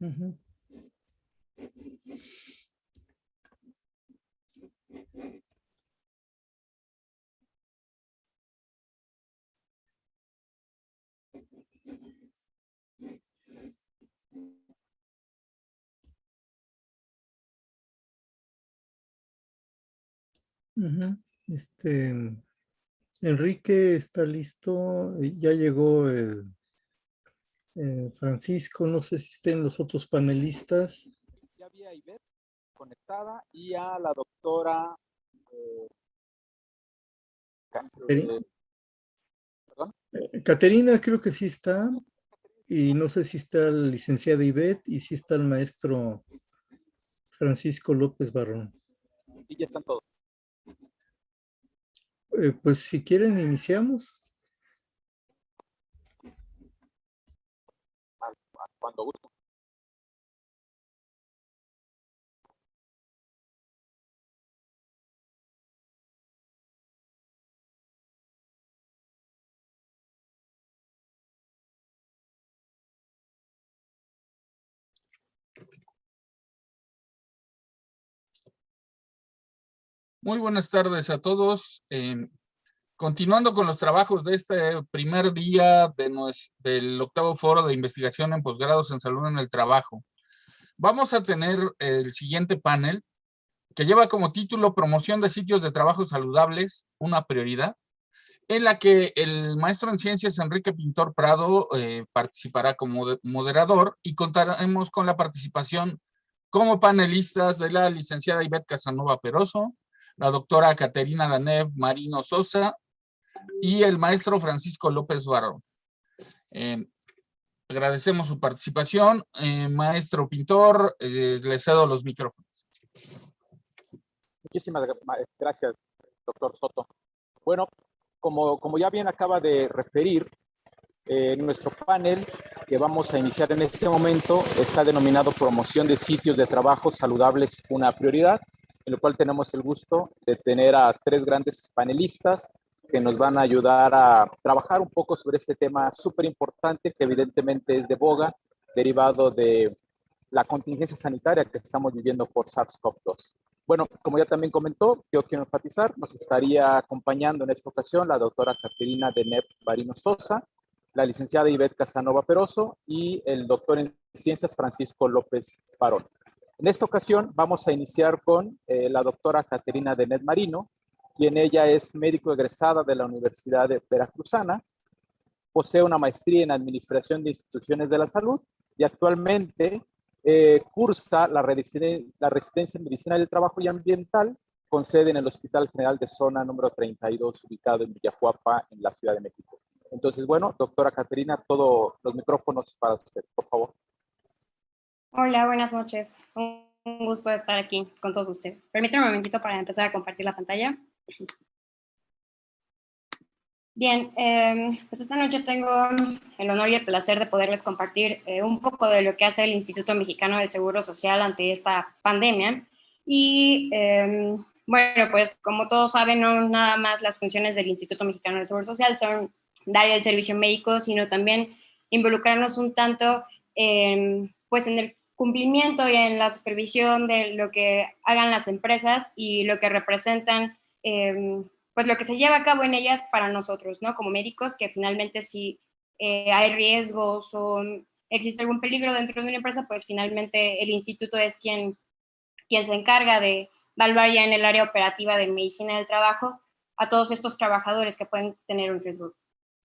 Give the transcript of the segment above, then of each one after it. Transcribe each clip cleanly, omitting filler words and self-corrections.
Ujú. Ujú. Enrique está listo, ya llegó el Francisco, no sé si estén los otros panelistas. Ya había a Ivette conectada y a la doctora perdón. Caterina creo que sí está, y no sé si está la licenciada Ivette y si está el maestro Francisco López Barrón. Y ya están todos. Pues si quieren iniciamos. Cuando gusto. Muy buenas tardes a todos. Continuando con los trabajos de este primer día del octavo foro de investigación en posgrados en salud en el trabajo, vamos a tener el siguiente panel que lleva como título Promoción de sitios de trabajo saludables, una prioridad, en la que el maestro en ciencias Enrique Pintor Prado participará como moderador y contaremos con la participación como panelistas de la licenciada Ivette Casanova Peroso, la doctora Caterina Danev Marino Sosa y el maestro Francisco López Barrón. Agradecemos su participación. Maestro Pintor, le cedo los micrófonos. Muchísimas gracias, doctor Soto. Bueno, como ya bien acaba de referir, nuestro panel que vamos a iniciar en este momento está denominado Promoción de sitios de trabajo saludables, una prioridad, en el cual tenemos el gusto de tener a tres grandes panelistas que nos van a ayudar a trabajar un poco sobre este tema súper importante que evidentemente es de boga, derivado de la contingencia sanitaria que estamos viviendo por SARS-CoV-2. Bueno, como ya también comentó, yo quiero enfatizar, nos estaría acompañando en esta ocasión la doctora Caterina Danev Marino Sosa, la licenciada Ivette Casanova Peroso y el doctor en ciencias Francisco López Barrón. En esta ocasión vamos a iniciar con la doctora Caterina Danev Marino, quien ella es médico egresada de la Universidad de Veracruzana, posee una maestría en Administración de Instituciones de la Salud y actualmente cursa la residencia en Medicina del Trabajo y Ambiental con sede en el Hospital General de Zona número 32, ubicado en Villajuapa, en la Ciudad de México. Entonces, bueno, doctora Caterina, todos los micrófonos para usted, por favor. Hola, buenas noches. Un gusto estar aquí con todos ustedes. Permítanme un momentito para empezar a compartir la pantalla. Bien, pues esta noche tengo el honor y el placer de poderles compartir un poco de lo que hace el Instituto Mexicano de Seguro Social ante esta pandemia. Y bueno, pues como todos saben, no nada más las funciones del Instituto Mexicano de Seguro Social son dar el servicio médico, sino también involucrarnos un tanto pues en el cumplimiento y en la supervisión de lo que hagan las empresas y lo que representan pues lo que se lleva a cabo en ellas para nosotros, ¿no? Como médicos, que finalmente si hay riesgos o existe algún peligro dentro de una empresa, pues finalmente el instituto es quien se encarga de evaluar ya en el área operativa de medicina del trabajo a todos estos trabajadores que pueden tener un riesgo.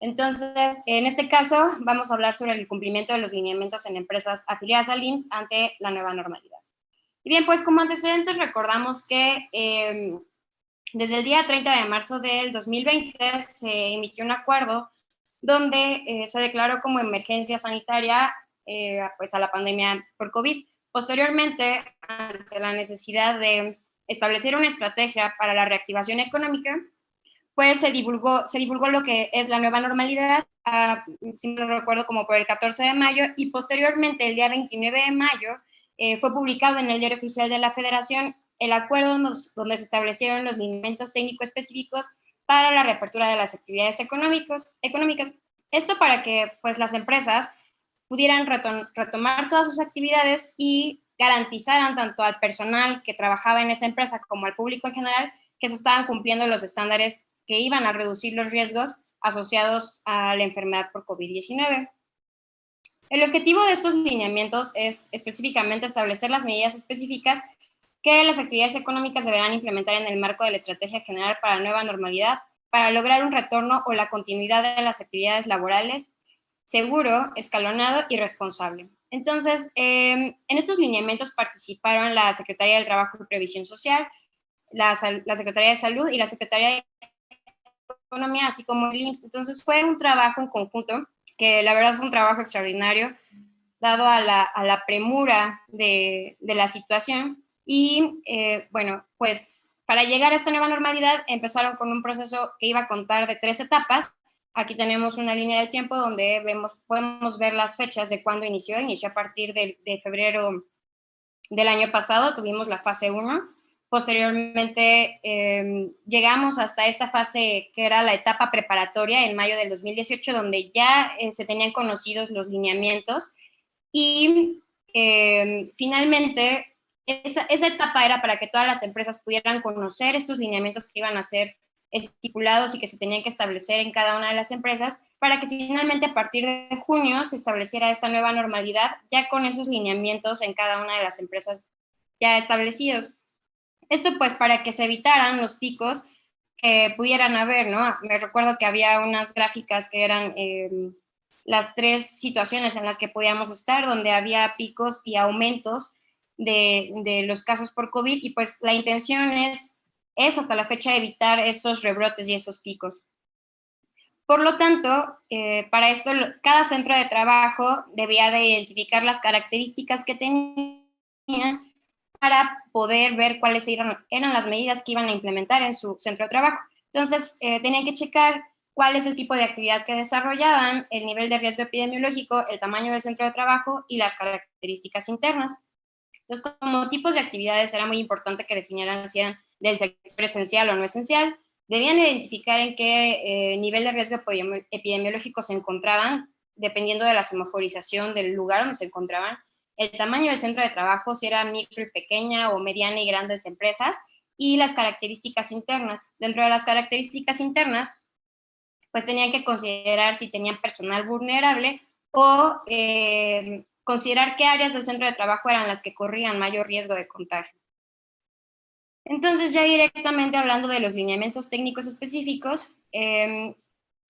Entonces, en este caso, vamos a hablar sobre el cumplimiento de los lineamientos en empresas afiliadas al IMSS ante la nueva normalidad. Y bien, pues como antecedentes recordamos que desde el día 30 de marzo del 2020 se emitió un acuerdo donde se declaró como emergencia sanitaria pues a la pandemia por COVID. Posteriormente, ante la necesidad de establecer una estrategia para la reactivación económica, pues se divulgó lo que es la nueva normalidad, si no recuerdo, como por el 14 de mayo, y posteriormente, el día 29 de mayo, fue publicado en el Diario Oficial de la Federación el acuerdo donde se establecieron los lineamientos técnicos específicos para la reapertura de las actividades económicas. Esto para que pues, las empresas pudieran retomar todas sus actividades y garantizaran tanto al personal que trabajaba en esa empresa como al público en general que se estaban cumpliendo los estándares que iban a reducir los riesgos asociados a la enfermedad por COVID-19. El objetivo de estos lineamientos es específicamente establecer las medidas específicas que las actividades económicas deberán implementar en el marco de la Estrategia General para la Nueva Normalidad para lograr un retorno o la continuidad de las actividades laborales seguro, escalonado y responsable. Entonces, en estos lineamientos participaron la Secretaría del Trabajo y Previsión Social, la Secretaría de Salud y la Secretaría de Economía, así como el IMSS. Entonces, fue un trabajo en conjunto, que la verdad fue un trabajo extraordinario, dado a la premura de la situación. Y, bueno, pues, para llegar a esta nueva normalidad, empezaron con un proceso que iba a contar de 3 etapas. Aquí tenemos una línea del tiempo donde podemos ver las fechas de cuándo inició. Inició a partir de febrero del año pasado, tuvimos la fase 1. Posteriormente llegamos hasta esta fase que era la etapa preparatoria en mayo del 2018, donde ya se tenían conocidos los lineamientos. Y finalmente esa etapa era para que todas las empresas pudieran conocer estos lineamientos que iban a ser estipulados y que se tenían que establecer en cada una de las empresas, para que finalmente a partir de junio se estableciera esta nueva normalidad, ya con esos lineamientos en cada una de las empresas ya establecidos. Esto pues para que se evitaran los picos que pudieran haber, ¿no? Me recuerdo que había unas gráficas que eran las 3 situaciones en las que podíamos estar, donde había picos y aumentos de los casos por COVID, y pues la intención es hasta la fecha evitar esos rebrotes y esos picos. Por lo tanto, para esto, cada centro de trabajo debía de identificar las características que tenía para poder ver cuáles eran las medidas que iban a implementar en su centro de trabajo. Entonces, tenían que checar cuál es el tipo de actividad que desarrollaban, el nivel de riesgo epidemiológico, el tamaño del centro de trabajo y las características internas. Entonces, como tipos de actividades, era muy importante que definieran si eran del sector esencial o no esencial. Debían identificar en qué nivel de riesgo epidemiológico se encontraban, dependiendo de la semaforización del lugar donde se encontraban, el tamaño del centro de trabajo, si era micro y pequeña o mediana y grandes empresas, y las características internas. Dentro de las características internas, pues tenían que considerar si tenían personal vulnerable o considerar qué áreas del centro de trabajo eran las que corrían mayor riesgo de contagio. Entonces, ya directamente hablando de los lineamientos técnicos específicos,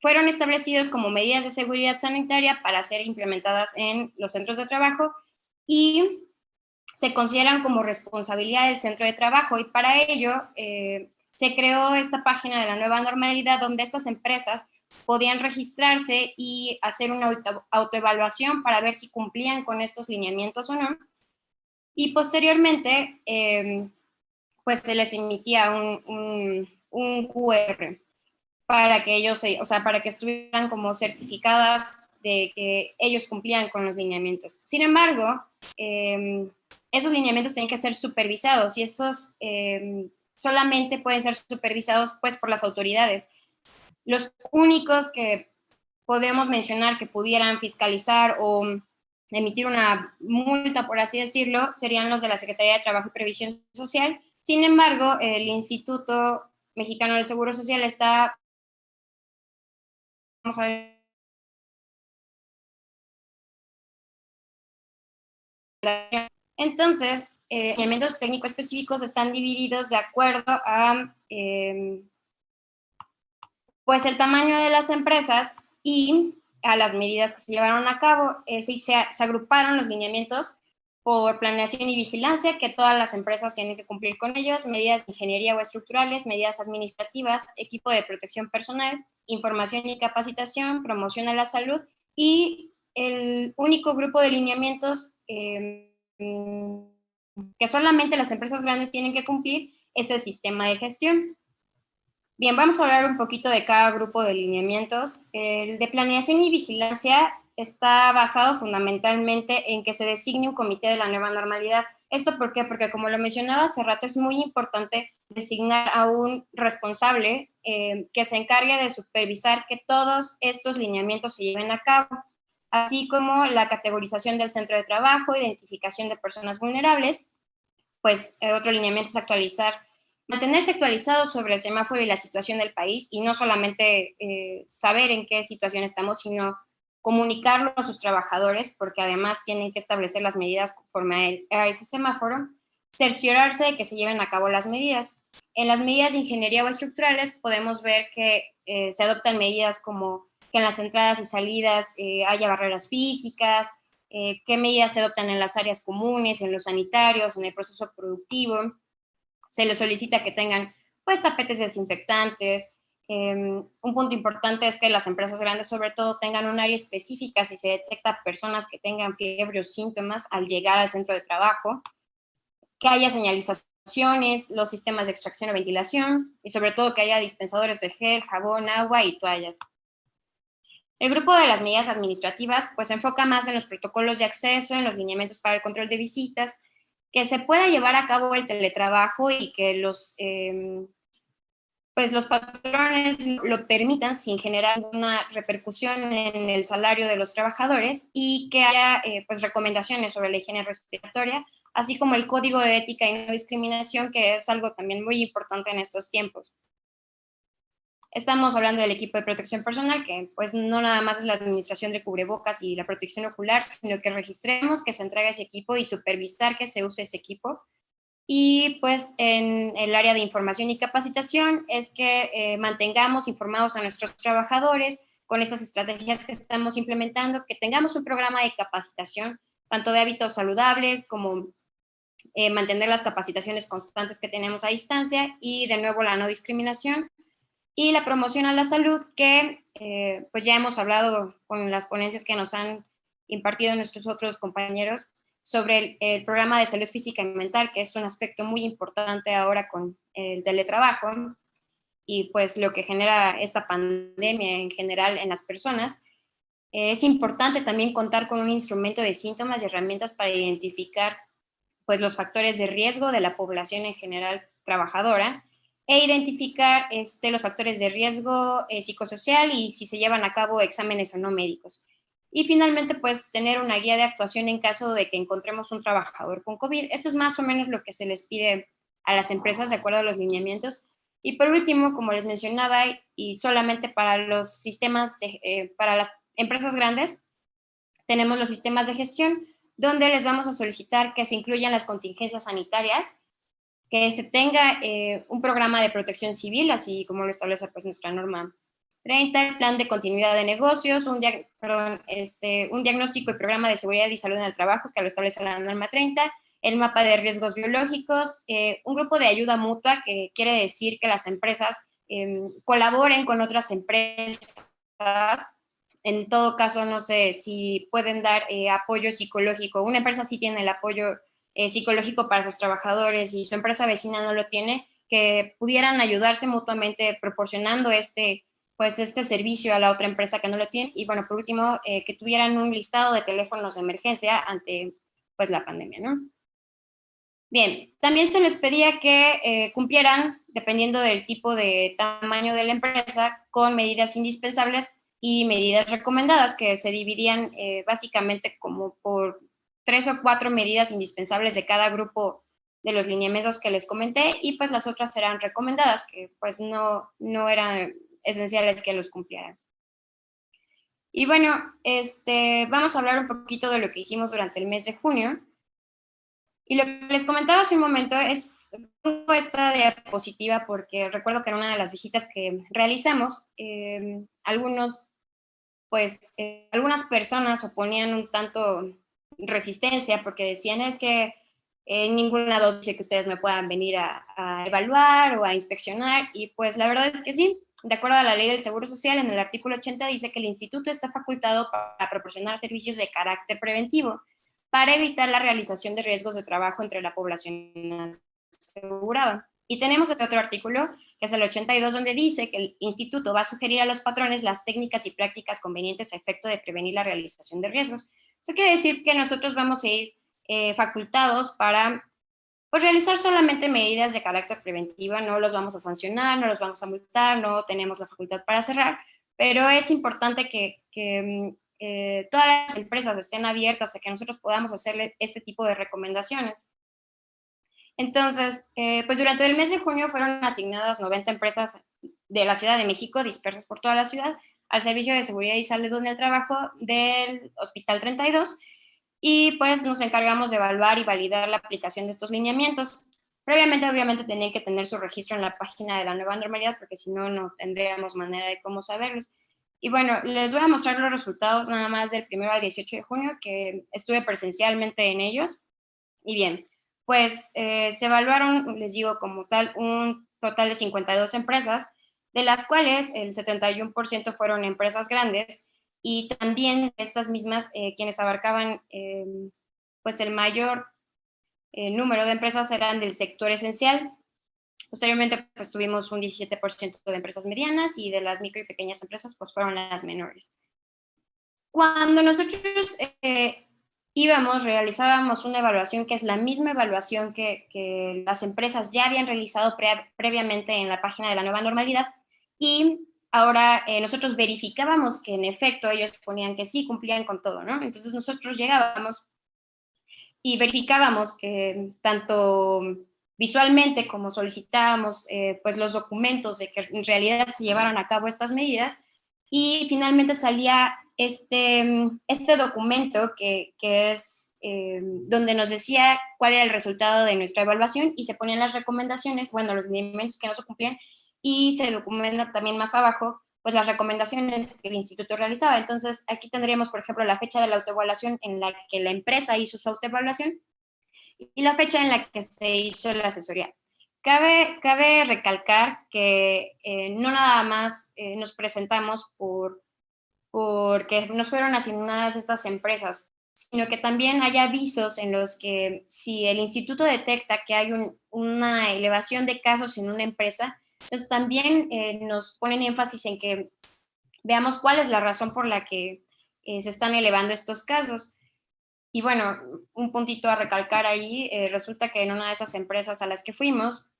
fueron establecidos como medidas de seguridad sanitaria para ser implementadas en los centros de trabajo y se consideran como responsabilidad del centro de trabajo, y para ello se creó esta página de la nueva normalidad donde estas empresas podían registrarse y hacer una autoevaluación para ver si cumplían con estos lineamientos o no, y posteriormente pues se les emitía un QR para que ellos, para que estuvieran como certificadas de que ellos cumplían con los lineamientos. Sin embargo, esos lineamientos tienen que ser supervisados, y esos solamente pueden ser supervisados pues por las autoridades. Los únicos que podemos mencionar que pudieran fiscalizar o emitir una multa, por así decirlo, serían los de la Secretaría de Trabajo y Previsión Social. Sin embargo, el Instituto Mexicano del Seguro Social está, vamos a ver, entonces, lineamientos técnicos específicos están divididos de acuerdo a pues el tamaño de las empresas y a las medidas que se llevaron a cabo. Se agruparon los lineamientos por planeación y vigilancia, que todas las empresas tienen que cumplir con ellos, medidas de ingeniería o estructurales, medidas administrativas, equipo de protección personal, información y capacitación, promoción a la salud, y el único grupo de lineamientos que solamente las empresas grandes tienen que cumplir es el sistema de gestión. Bien, vamos a hablar un poquito de cada grupo de lineamientos. El de planeación y vigilancia está basado fundamentalmente en que se designe un comité de la nueva normalidad. ¿Esto por qué? Porque, como lo mencionaba hace rato, es muy importante designar a un responsable que se encargue de supervisar que todos estos lineamientos se lleven a cabo. así como la categorización del centro de trabajo, identificación de personas vulnerables. Pues otro lineamiento es mantenerse actualizados sobre el semáforo y la situación del país, y no solamente saber en qué situación estamos, sino comunicarlo a sus trabajadores, porque además tienen que establecer las medidas conforme a ese semáforo, cerciorarse de que se lleven a cabo las medidas. En las medidas de ingeniería o estructurales podemos ver que se adoptan medidas como que en las entradas y salidas haya barreras físicas, qué medidas se adoptan en las áreas comunes, en los sanitarios, en el proceso productivo. Se les solicita que tengan pues tapetes desinfectantes. Un punto importante es que las empresas grandes sobre todo tengan un área específica si se detecta personas que tengan fiebre o síntomas al llegar al centro de trabajo, que haya señalizaciones, los sistemas de extracción o ventilación, y sobre todo que haya dispensadores de gel, jabón, agua y toallas. El grupo de las medidas administrativas pues se enfoca más en los protocolos de acceso, en los lineamientos para el control de visitas, que se pueda llevar a cabo el teletrabajo y que los patrones lo permitan sin generar una repercusión en el salario de los trabajadores, y que haya pues recomendaciones sobre la higiene respiratoria, así como el código de ética y no discriminación, que es algo también muy importante en estos tiempos. Estamos hablando del equipo de protección personal, que pues no nada más es la administración de cubrebocas y la protección ocular, sino que registremos que se entrega ese equipo y supervisar que se use ese equipo. Y pues en el área de información y capacitación es que mantengamos informados a nuestros trabajadores con estas estrategias que estamos implementando, que tengamos un programa de capacitación, tanto de hábitos saludables como mantener las capacitaciones constantes que tenemos a distancia, y de nuevo la no discriminación y la promoción a la salud, que pues ya hemos hablado con las ponencias que nos han impartido nuestros otros compañeros sobre el programa de salud física y mental, que es un aspecto muy importante ahora con el teletrabajo y pues lo que genera esta pandemia en general en las personas. Es importante también contar con un instrumento de síntomas y herramientas para identificar pues los factores de riesgo de la población en general trabajadora, e identificar los factores de riesgo psicosocial y si se llevan a cabo exámenes o no médicos. Y finalmente, pues tener una guía de actuación en caso de que encontremos un trabajador con COVID. Esto es más o menos lo que se les pide a las empresas de acuerdo a los lineamientos. Y por último, como les mencionaba, y solamente para los sistemas, para las empresas grandes, tenemos los sistemas de gestión, donde les vamos a solicitar que se incluyan las contingencias sanitarias, que se tenga un programa de protección civil, así como lo establece pues nuestra norma 30, el plan de continuidad de negocios, un diagnóstico y programa de seguridad y salud en el trabajo, que lo establece la norma 30, el mapa de riesgos biológicos, un grupo de ayuda mutua, que quiere decir que las empresas colaboren con otras empresas. En todo caso, no sé si pueden dar apoyo psicológico. Una empresa sí tiene el apoyo psicológico para sus trabajadores y su empresa vecina no lo tiene, que pudieran ayudarse mutuamente proporcionando este servicio a la otra empresa que no lo tiene. Y bueno, por último, que tuvieran un listado de teléfonos de emergencia ante pues la pandemia, ¿no? Bien, también se les pedía que cumplieran, dependiendo del tipo de tamaño de la empresa, con medidas indispensables y medidas recomendadas, que se dividían básicamente como por 3 o 4 medidas indispensables de cada grupo de los lineamientos que les comenté, y pues las otras eran recomendadas, que pues no eran esenciales que los cumplieran. Y bueno, vamos a hablar un poquito de lo que hicimos durante el mes de junio. Y lo que les comentaba hace un momento es esta diapositiva, porque recuerdo que en una de las visitas que realizamos, algunas personas oponían un tanto resistencia, porque decían, es que en ningún lado dice que ustedes me puedan venir a evaluar o a inspeccionar, y pues la verdad es que sí. De acuerdo a la ley del Seguro Social, en el artículo 80 dice que el instituto está facultado para proporcionar servicios de carácter preventivo para evitar la realización de riesgos de trabajo entre la población asegurada. Y tenemos este otro artículo, que es el 82, donde dice que el instituto va a sugerir a los patrones las técnicas y prácticas convenientes a efecto de prevenir la realización de riesgos. Esto quiere decir que nosotros vamos a ir facultados para pues, realizar solamente medidas de carácter preventivo. No los vamos a sancionar, no los vamos a multar, no tenemos la facultad para cerrar, pero es importante que todas las empresas estén abiertas a que nosotros podamos hacerle este tipo de recomendaciones. Entonces, pues durante el mes de junio fueron asignadas 90 empresas de la Ciudad de México, dispersas por toda la ciudad, al Servicio de Seguridad y Salud en el Trabajo del Hospital 32, y pues nos encargamos de evaluar y validar la aplicación de estos lineamientos. Previamente, obviamente, tenían que tener su registro en la página de la nueva normalidad, porque si no, no tendríamos manera de cómo saberlos. Y bueno, les voy a mostrar los resultados nada más del 1 al 18 de junio, que estuve presencialmente en ellos. Y bien, pues se evaluaron, les digo, como tal, un total de 52 empresas, de las cuales el 71% fueron empresas grandes, y también estas mismas, quienes abarcaban pues el mayor número de empresas eran del sector esencial. Posteriormente, pues tuvimos un 17% de empresas medianas, y de las micro y pequeñas empresas, pues fueron las menores. Cuando nosotros realizábamos una evaluación que es la misma evaluación que las empresas ya habían realizado previamente en la página de la nueva normalidad, y ahora nosotros verificábamos que en efecto ellos ponían que sí cumplían con todo, ¿no? Entonces nosotros llegábamos y verificábamos tanto visualmente como solicitábamos pues los documentos de que en realidad se llevaran a cabo estas medidas, y finalmente salía este documento que es donde nos decía cuál era el resultado de nuestra evaluación, y se ponían las recomendaciones, bueno, los lineamientos que no se cumplían, y se documenta también más abajo pues las recomendaciones que el instituto realizaba. Entonces, aquí tendríamos, por ejemplo, la fecha de la autoevaluación en la que la empresa hizo su autoevaluación, y la fecha en la que se hizo la asesoría. Cabe recalcar que no nada más nos presentamos porque nos fueron asignadas estas empresas, sino que también hay avisos en los que si el instituto detecta que hay una elevación de casos en una empresa, entonces también nos ponen énfasis en que veamos cuál es la razón por la que se están elevando estos casos. Y bueno, un puntito a recalcar ahí, resulta que en una de esas empresas a las que fuimos,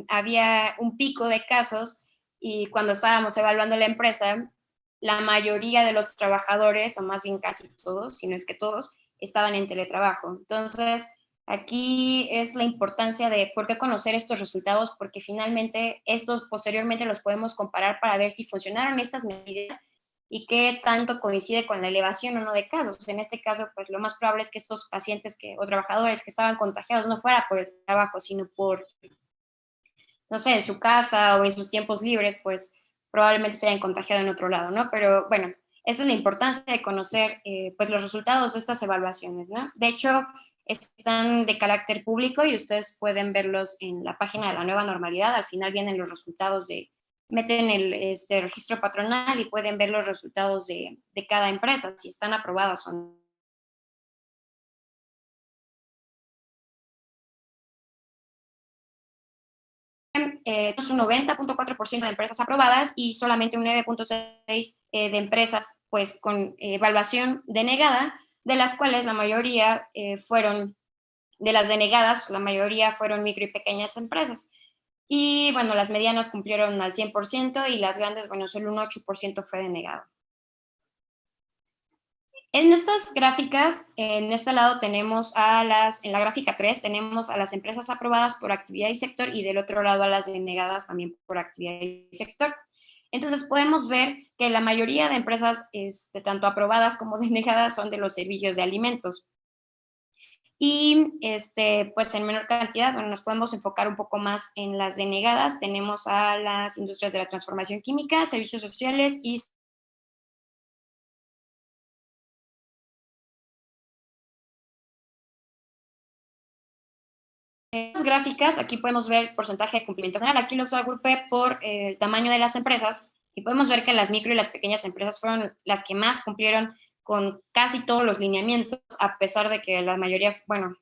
había un pico de casos, y cuando estábamos evaluando la empresa, la mayoría de los trabajadores, o más bien casi todos, si no es que todos, estaban en teletrabajo. Entonces, aquí es la importancia de por qué conocer estos resultados, porque finalmente estos posteriormente los podemos comparar para ver si funcionaron estas medidas y qué tanto coincide con la elevación o no de casos. En este caso, pues lo más probable es que estos pacientes o trabajadores que estaban contagiados no fuera por el trabajo, sino por, no sé, en su casa o en sus tiempos libres, pues probablemente se hayan contagiado en otro lado, ¿no? Pero bueno, esa es la importancia de conocer pues los resultados de estas evaluaciones, ¿no? De hecho, están de carácter público y ustedes pueden verlos en la página de la nueva normalidad. Al final vienen los resultados meten el registro patronal y pueden ver los resultados de cada empresa, si están aprobadas o no. Tenemos un 90.4% de empresas aprobadas y solamente un 9.6% de empresas pues con evaluación denegada, de las cuales la mayoría fueron, de las denegadas, pues la mayoría fueron micro y pequeñas empresas. Y bueno, las medianas cumplieron al 100% y las grandes, bueno, solo un 8% fue denegado. En estas gráficas, en este lado tenemos en la gráfica 3, tenemos a las empresas aprobadas por actividad y sector, y del otro lado a las denegadas también por actividad y sector. Entonces podemos ver que la mayoría de empresas, tanto aprobadas como denegadas, son de los servicios de alimentos. Y pues en menor cantidad, bueno, nos podemos enfocar un poco más en las denegadas. Tenemos a las industrias de la transformación química, servicios sociales y estas gráficas. Aquí podemos ver el porcentaje de cumplimiento general. Aquí los agrupé por el tamaño de las empresas, y podemos ver que las micro y las pequeñas empresas fueron las que más cumplieron con casi todos los lineamientos, a pesar de que la mayoría, bueno,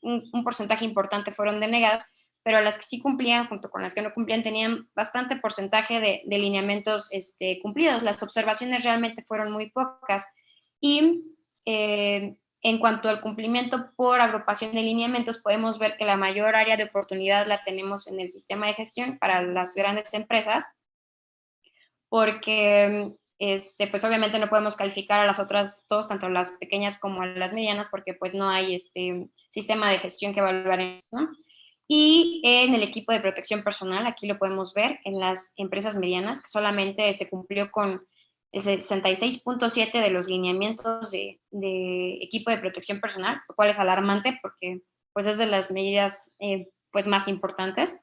un porcentaje importante fueron denegadas, pero las que sí cumplían, junto con las que no cumplían, tenían bastante porcentaje de lineamientos cumplidos. Las observaciones realmente fueron muy pocas. Y en cuanto al cumplimiento por agrupación de lineamientos, podemos ver que la mayor área de oportunidad la tenemos en el sistema de gestión para las grandes empresas, porque pues obviamente no podemos calificar a las otras dos, tanto las pequeñas como a las medianas, porque pues no hay sistema de gestión que evaluar en esto, ¿no? Y en el equipo de protección personal, aquí lo podemos ver, en las empresas medianas, que solamente se cumplió con el 66.7 de los lineamientos de equipo de protección personal, lo cual es alarmante porque pues es de las medidas pues más importantes.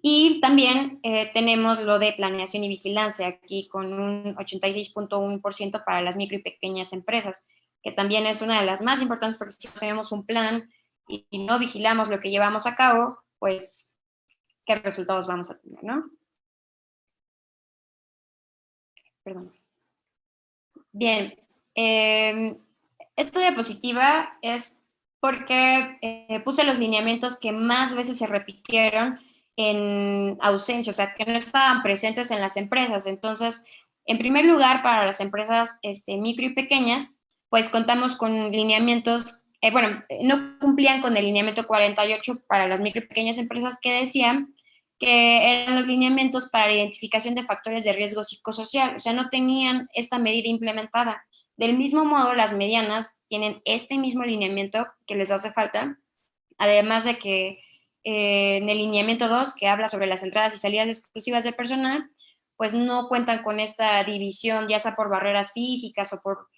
Y también tenemos lo de planeación y vigilancia, aquí con un 86.1% para las micro y pequeñas empresas, que también es una de las más importantes porque si no tenemos un plan y no vigilamos lo que llevamos a cabo, pues, ¿qué resultados vamos a tener, no? Perdón. Bien, esta diapositiva es porque puse los lineamientos que más veces se repitieron en ausencia, o sea, que no estaban presentes en las empresas. Entonces, en primer lugar, para las empresas micro y pequeñas, pues contamos con lineamientos, no cumplían con el lineamiento 48 para las micro y pequeñas empresas que decían que eran los lineamientos para la identificación de factores de riesgo psicosocial, o sea, no tenían esta medida implementada. Del mismo modo, las medianas tienen este mismo lineamiento que les hace falta, además de que en el lineamiento 2, que habla sobre las entradas y salidas exclusivas del personal, pues no cuentan con esta división, ya sea por barreras físicas o por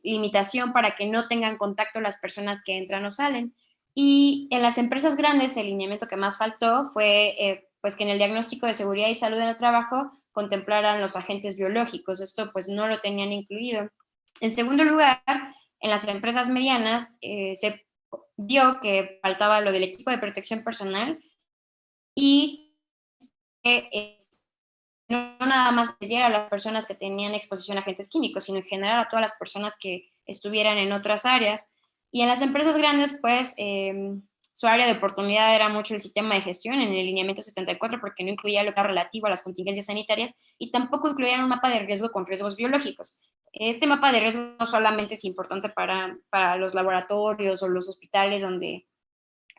limitación para que no tengan contacto las personas que entran o salen. Y en las empresas grandes, el lineamiento que más faltó fue pues que en el diagnóstico de seguridad y salud en el trabajo contemplaran los agentes biológicos. Esto pues no lo tenían incluido. En segundo lugar, en las empresas medianas se vio que faltaba lo del equipo de protección personal y que no nada más a las personas que tenían exposición a agentes químicos, sino en general a todas las personas que estuvieran en otras áreas. Y en las empresas grandes, pues, su área de oportunidad era mucho el sistema de gestión en el lineamiento 74, porque no incluía lo que era relativo a las contingencias sanitarias y tampoco incluía un mapa de riesgo con riesgos biológicos. Este mapa de riesgo no solamente es importante para los laboratorios o los hospitales donde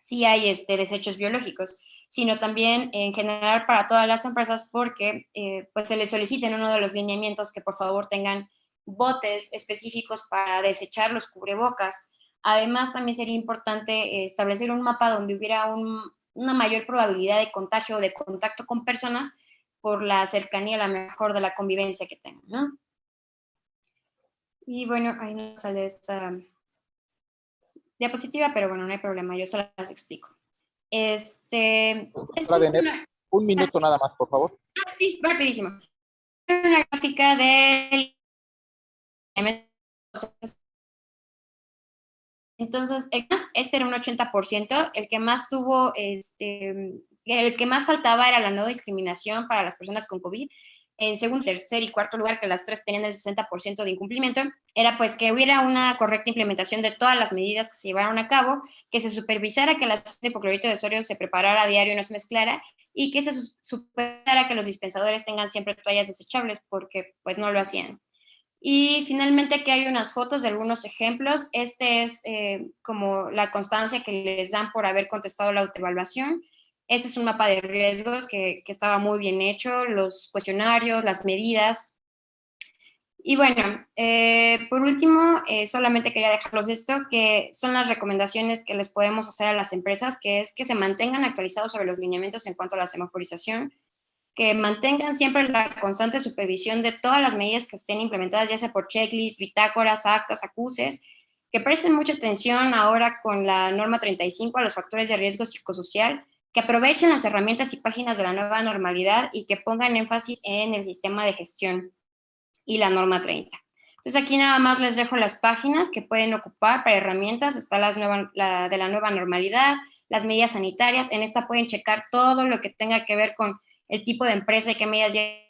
sí hay desechos biológicos, sino también en general para todas las empresas porque pues se les solicita en uno de los lineamientos que por favor tengan botes específicos para desechar los cubrebocas. Además, también sería importante establecer un mapa donde hubiera una mayor probabilidad de contagio o de contacto con personas por la cercanía, a la mejor, de la convivencia que tengan, ¿no? Y bueno, ahí nos sale esta diapositiva, pero bueno, no hay problema, yo solo las explico. Un minuto nada más, por favor. Sí, rapidísimo. Una gráfica del... Entonces, este era un 80%, el que más tuvo, el que más faltaba era la no discriminación para las personas con COVID. En segundo, tercer y cuarto lugar, que las tres tenían el 60% de incumplimiento, era pues que hubiera una correcta implementación de todas las medidas que se llevaron a cabo, que se supervisara que la solución de hipoclorito de sodio se preparara a diario y no se mezclara, y que se supervisara que los dispensadores tengan siempre toallas desechables, porque pues no lo hacían. Y finalmente aquí hay unas fotos de algunos ejemplos. Este es como la constancia que les dan por haber contestado la autoevaluación. Este es un mapa de riesgos que estaba muy bien hecho, los cuestionarios, las medidas. Y bueno, por último, solamente quería dejarlos esto, que son las recomendaciones que les podemos hacer a las empresas, que es que se mantengan actualizados sobre los lineamientos en cuanto a la semaforización, que mantengan siempre la constante supervisión de todas las medidas que estén implementadas, ya sea por checklist, bitácoras, actas, acuses, que presten mucha atención ahora con la norma 35 a los factores de riesgo psicosocial, que aprovechen las herramientas y páginas de la nueva normalidad y que pongan énfasis en el sistema de gestión y la norma 30. Entonces aquí nada más les dejo las páginas que pueden ocupar para herramientas, está la de la nueva normalidad, las medidas sanitarias, en esta pueden checar todo lo que tenga que ver con el tipo de empresa y qué medidas lleva.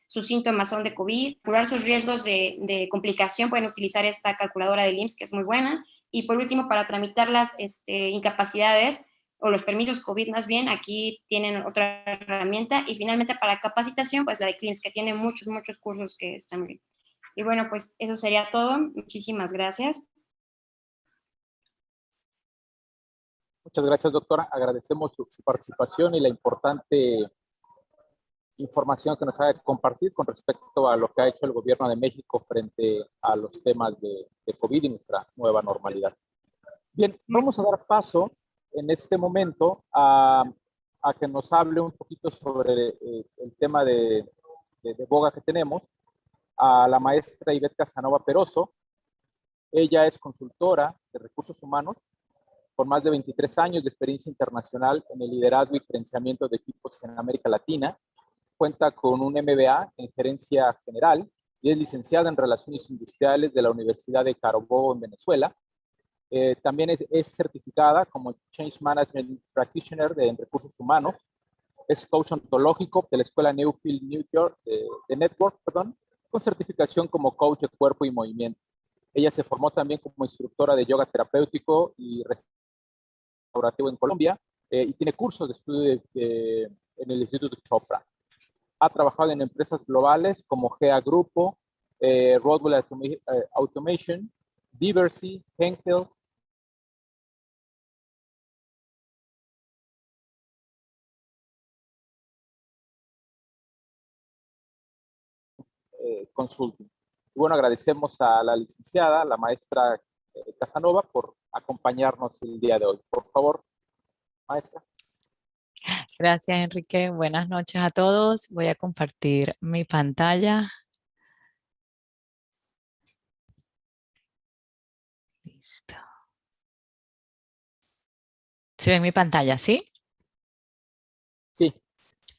Sus síntomas son de COVID, curar sus riesgos de complicación, pueden utilizar esta calculadora del IMSS, que es muy buena. Y por último, para tramitar las incapacidades o los permisos COVID más bien, aquí tienen otra herramienta. Y finalmente, para capacitación, pues la de CLIMS, que tiene muchos cursos que están muy bien. Y bueno, pues eso sería todo. Muchísimas gracias. Muchas gracias, doctora. Agradecemos su participación y la importante información que nos ha de compartir con respecto a lo que ha hecho el gobierno de México frente a los temas de COVID y nuestra nueva normalidad. Bien, vamos a dar paso en este momento a que nos hable un poquito sobre el tema de boga que tenemos, a la maestra Ivette Casanova Peroso. Ella es consultora de recursos humanos con más de 23 años de experiencia internacional en el liderazgo y gerenciamiento de equipos en América Latina. Cuenta con un MBA en gerencia general y es licenciada en Relaciones Industriales de la Universidad de Carabobo en Venezuela. También es certificada como Change Management Practitioner en recursos humanos. Es coach ontológico de la Escuela Newfield New York de Network, con certificación como coach de cuerpo y movimiento. Ella se formó también como instructora de yoga terapéutico y restaurativo en Colombia y tiene cursos de estudio en el Instituto Chopra. Ha trabajado en empresas globales como GEA Grupo, Rodwell Automation, Diversey, Henkel, Consulting. Y bueno, agradecemos a la licenciada, la maestra Casanova, por acompañarnos el día de hoy. Por favor, maestra. Gracias, Enrique. Buenas noches a todos. Voy a compartir mi pantalla. Listo. ¿Se ve mi pantalla, sí? Sí.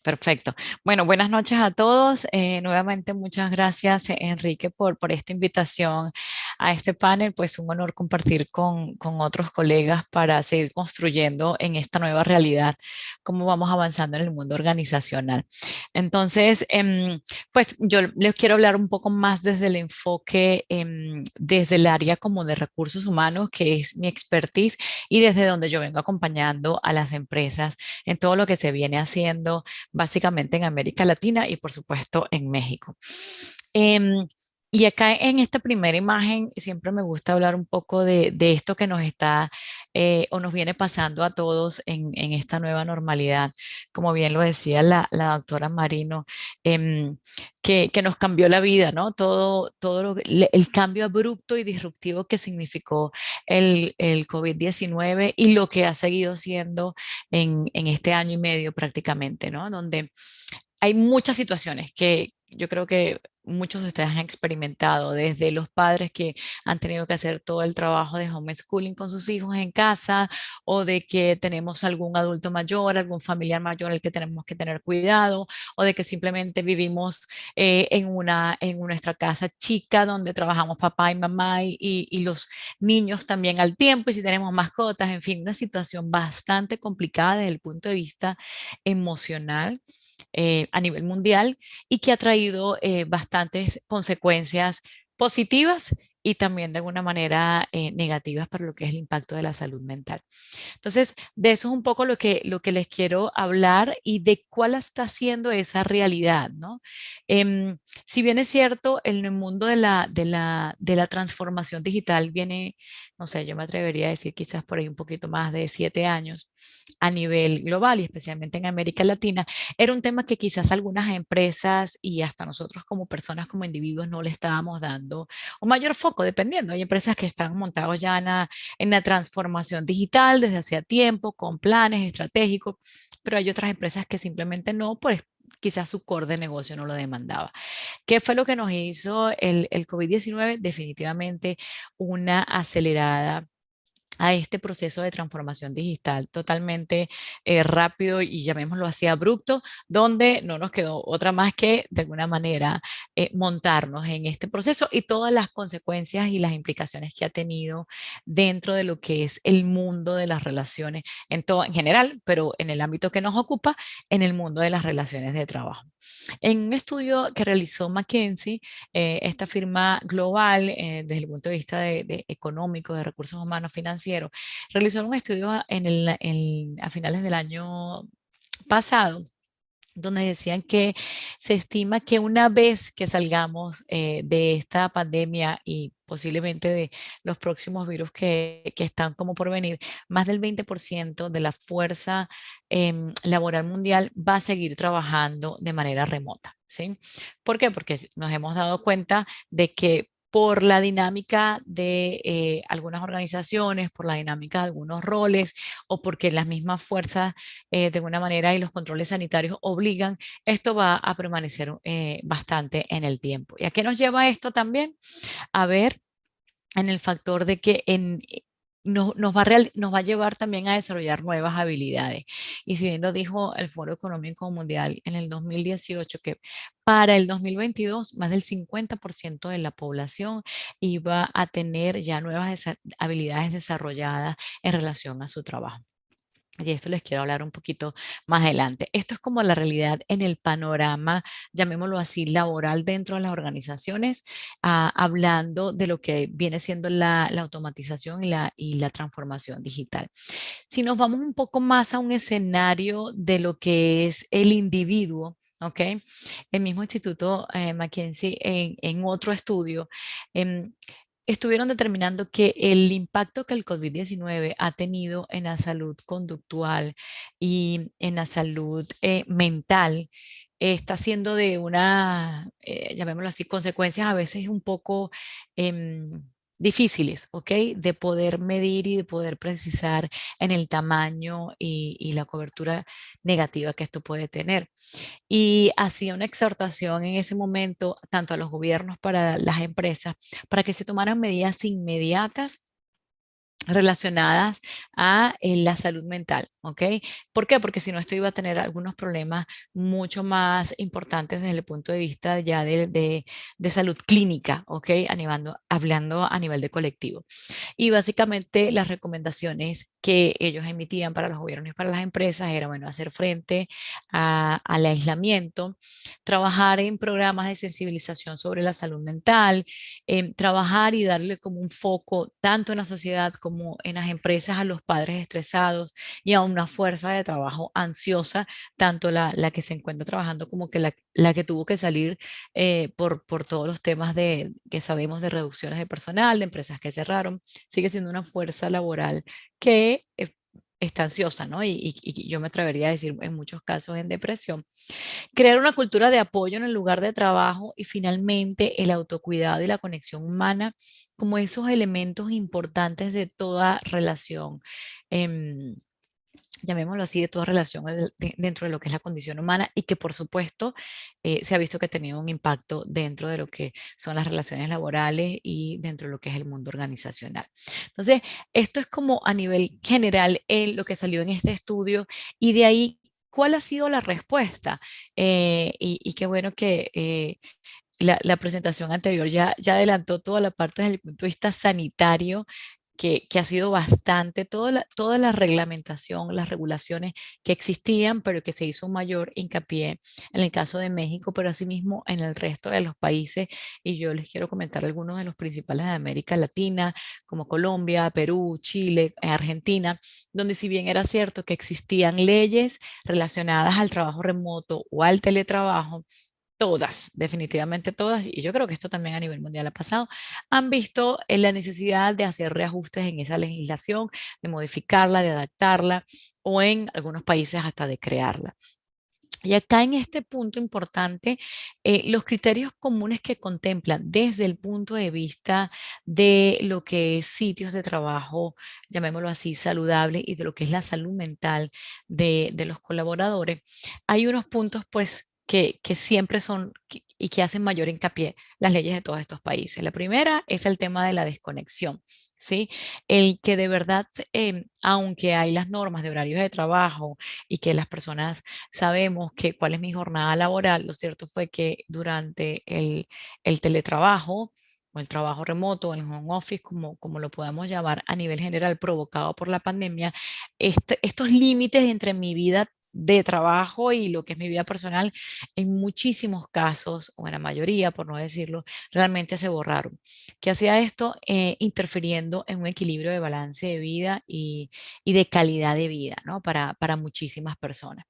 Perfecto. Bueno, buenas noches a todos. Nuevamente muchas gracias, Enrique, por esta invitación a este panel. Pues un honor compartir con otros colegas para seguir construyendo en esta nueva realidad cómo vamos avanzando en el mundo organizacional. Entonces, pues yo les quiero hablar un poco más desde el enfoque, desde el área como de recursos humanos, que es mi expertise, y desde donde yo vengo acompañando a las empresas en todo lo que se viene haciendo básicamente en América Latina y por supuesto en México. Y acá en esta primera imagen siempre me gusta hablar un poco de esto que nos está o nos viene pasando a todos en esta nueva normalidad, como bien lo decía la doctora Marino, que nos cambió la vida, ¿no? Todo el cambio abrupto y disruptivo que significó el COVID-19 y lo que ha seguido siendo en este año y medio prácticamente, ¿no? Donde hay muchas situaciones que yo creo que muchos de ustedes han experimentado, desde los padres que han tenido que hacer todo el trabajo de homeschooling con sus hijos en casa, o de que tenemos algún adulto mayor, algún familiar mayor al que tenemos que tener cuidado, o de que simplemente vivimos en nuestra casa chica donde trabajamos papá y mamá y los niños también al tiempo, y si tenemos mascotas, en fin, una situación bastante complicada desde el punto de vista emocional a nivel mundial, y que ha traído bastantes consecuencias positivas y también de alguna manera negativas para lo que es el impacto de la salud mental. Entonces, de eso es un poco lo que les quiero hablar y de cuál está siendo esa realidad, ¿no? Si bien es cierto, en el mundo de la transformación digital viene, no sé, yo me atrevería a decir quizás por ahí un poquito más de 7 años a nivel global y especialmente en América Latina, era un tema que quizás algunas empresas y hasta nosotros como personas, como individuos, no le estábamos dando un mayor foco, dependiendo. Hay empresas que están montados ya en la transformación digital desde hace tiempo, con planes estratégicos, pero hay otras empresas que simplemente no, pues quizás su core de negocio no lo demandaba. ¿Qué fue lo que nos hizo el COVID-19? Definitivamente una acelerada a este proceso de transformación digital totalmente rápido y llamémoslo así abrupto, donde no nos quedó otra más que de alguna manera montarnos en este proceso y todas las consecuencias y las implicaciones que ha tenido dentro de lo que es el mundo de las relaciones en general, pero en el ámbito que nos ocupa, en el mundo de las relaciones de trabajo. En un estudio que realizó McKinsey, esta firma global desde el punto de vista de económico, de recursos humanos, financieros, realizó un estudio a finales del año pasado, donde decían que se estima que una vez que salgamos de esta pandemia y posiblemente de los próximos virus que están como por venir, más del 20% de la fuerza laboral mundial va a seguir trabajando de manera remota, ¿sí? ¿Por qué? Porque nos hemos dado cuenta de que por la dinámica de algunas organizaciones, por la dinámica de algunos roles o porque las mismas fuerzas de alguna manera y los controles sanitarios obligan, esto va a permanecer bastante en el tiempo. ¿Y a qué nos lleva esto también? A ver en el factor de que nos va a llevar también a desarrollar nuevas habilidades. Y si bien lo dijo el Foro Económico Mundial en el 2018, que para el 2022 más del 50% de la población iba a tener ya nuevas habilidades desarrolladas en relación a su trabajo. Y esto les quiero hablar un poquito más adelante. Esto es como la realidad en el panorama, llamémoslo así, laboral dentro de las organizaciones, hablando de lo que viene siendo la automatización y la transformación digital. Si nos vamos un poco más a un escenario de lo que es el individuo, ¿ok? El mismo Instituto McKinsey en otro estudio estuvieron determinando que el impacto que el COVID-19 ha tenido en la salud conductual y en la salud mental está siendo de una, llamémoslo así, consecuencias a veces un poco difíciles, ¿ok? De poder medir y de poder precisar en el tamaño y la cobertura negativa que esto puede tener. Y hacía una exhortación en ese momento tanto a los gobiernos para las empresas para que se tomaran medidas inmediatas relacionadas a la salud mental, ¿ok? ¿Por qué? Porque si no, esto iba a tener algunos problemas mucho más importantes desde el punto de vista ya de salud clínica, ¿ok? Hablando a nivel de colectivo. Y básicamente las recomendaciones que ellos emitían para los gobiernos y para las empresas era, bueno, hacer frente al aislamiento, trabajar en programas de sensibilización sobre la salud mental, trabajar y darle como un foco tanto en la sociedad como en las empresas a los padres estresados y a una fuerza de trabajo ansiosa, tanto la que se encuentra trabajando como que la que tuvo que salir por todos los temas que sabemos de reducciones de personal, de empresas que cerraron, sigue siendo una fuerza laboral que está ansiosa, ¿no? Y yo me atrevería a decir en muchos casos en depresión. Crear una cultura de apoyo en el lugar de trabajo y finalmente el autocuidado y la conexión humana como esos elementos importantes de toda relación. Llamémoslo así, de toda relación dentro de lo que es la condición humana y que por supuesto se ha visto que ha tenido un impacto dentro de lo que son las relaciones laborales y dentro de lo que es el mundo organizacional. Entonces, esto es como a nivel general lo que salió en este estudio y de ahí, ¿cuál ha sido la respuesta? Y qué bueno que la presentación anterior ya adelantó toda la parte desde el punto de vista sanitario, que ha sido bastante, toda la reglamentación, las regulaciones que existían, pero que se hizo un mayor hincapié en el caso de México, pero asimismo en el resto de los países. Y yo les quiero comentar algunos de los principales de América Latina, como Colombia, Perú, Chile, Argentina, donde si bien era cierto que existían leyes relacionadas al trabajo remoto o al teletrabajo, todas, definitivamente todas, y yo creo que esto también a nivel mundial ha pasado, han visto la necesidad de hacer reajustes en esa legislación, de modificarla, de adaptarla, o en algunos países hasta de crearla. Y acá en este punto importante, los criterios comunes que contemplan desde el punto de vista de lo que es sitios de trabajo, llamémoslo así, saludable y de lo que es la salud mental de los colaboradores, hay unos puntos pues que siempre son y que hacen mayor hincapié las leyes de todos estos países. La primera es el tema de la desconexión, ¿sí? El que de verdad, aunque hay las normas de horarios de trabajo y que las personas sabemos cuál es mi jornada laboral, lo cierto fue que durante el teletrabajo o el trabajo remoto, el home office, como lo podamos llamar a nivel general, provocado por la pandemia, estos límites entre mi vida de trabajo y lo que es mi vida personal, en muchísimos casos, o en la mayoría, por no decirlo, realmente se borraron. ¿Qué hacía esto? Interfiriendo en un equilibrio de balance de vida y de calidad de vida, ¿no? Para muchísimas personas.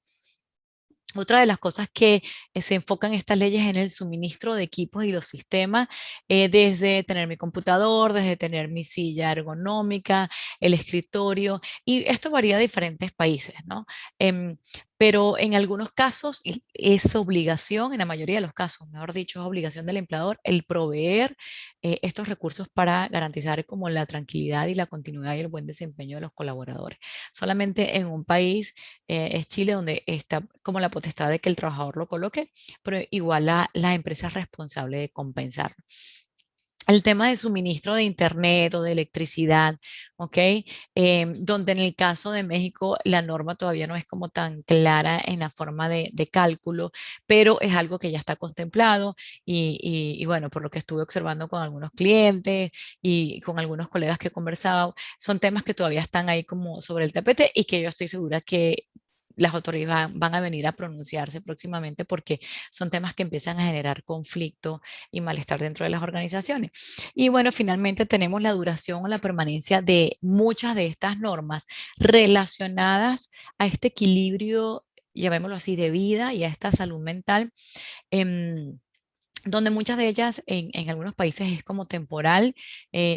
Otra de las cosas que se enfocan estas leyes en el suministro de equipos y los sistemas, desde tener mi computador, desde tener mi silla ergonómica, el escritorio, y esto varía de diferentes países, ¿no? Pero en algunos casos es obligación, en la mayoría de los casos, mejor dicho, es obligación del empleador el proveer estos recursos para garantizar como la tranquilidad y la continuidad y el buen desempeño de los colaboradores. Solamente en un país es Chile donde está como la potestad de que el trabajador lo coloque, pero igual la empresa es responsable de compensarlo. El tema de suministro de internet o de electricidad, ¿ok? Donde en el caso de México la norma todavía no es como tan clara en la forma de cálculo, pero es algo que ya está contemplado y bueno, por lo que estuve observando con algunos clientes y con algunos colegas que he conversado, son temas que todavía están ahí como sobre el tapete y que yo estoy segura que las autoridades van a venir a pronunciarse próximamente porque son temas que empiezan a generar conflicto y malestar dentro de las organizaciones. Y bueno, finalmente tenemos la duración o la permanencia de muchas de estas normas relacionadas a este equilibrio, llamémoslo así, de vida y a esta salud mental. Donde muchas de ellas en algunos países es como temporal,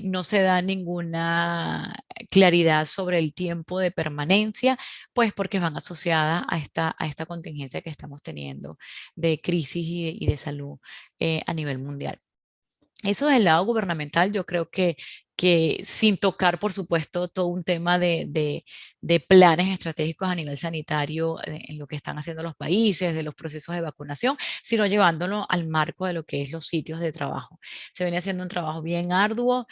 no se da ninguna claridad sobre el tiempo de permanencia, pues porque van asociadas a esta contingencia que estamos teniendo de crisis y de salud a nivel mundial. Eso del lado gubernamental, yo creo que sin tocar, por supuesto, todo un tema de planes estratégicos a nivel sanitario en lo que están haciendo los países, de los procesos de vacunación, sino llevándolo al marco de lo que es los sitios de trabajo. Se viene haciendo un trabajo bien arduo,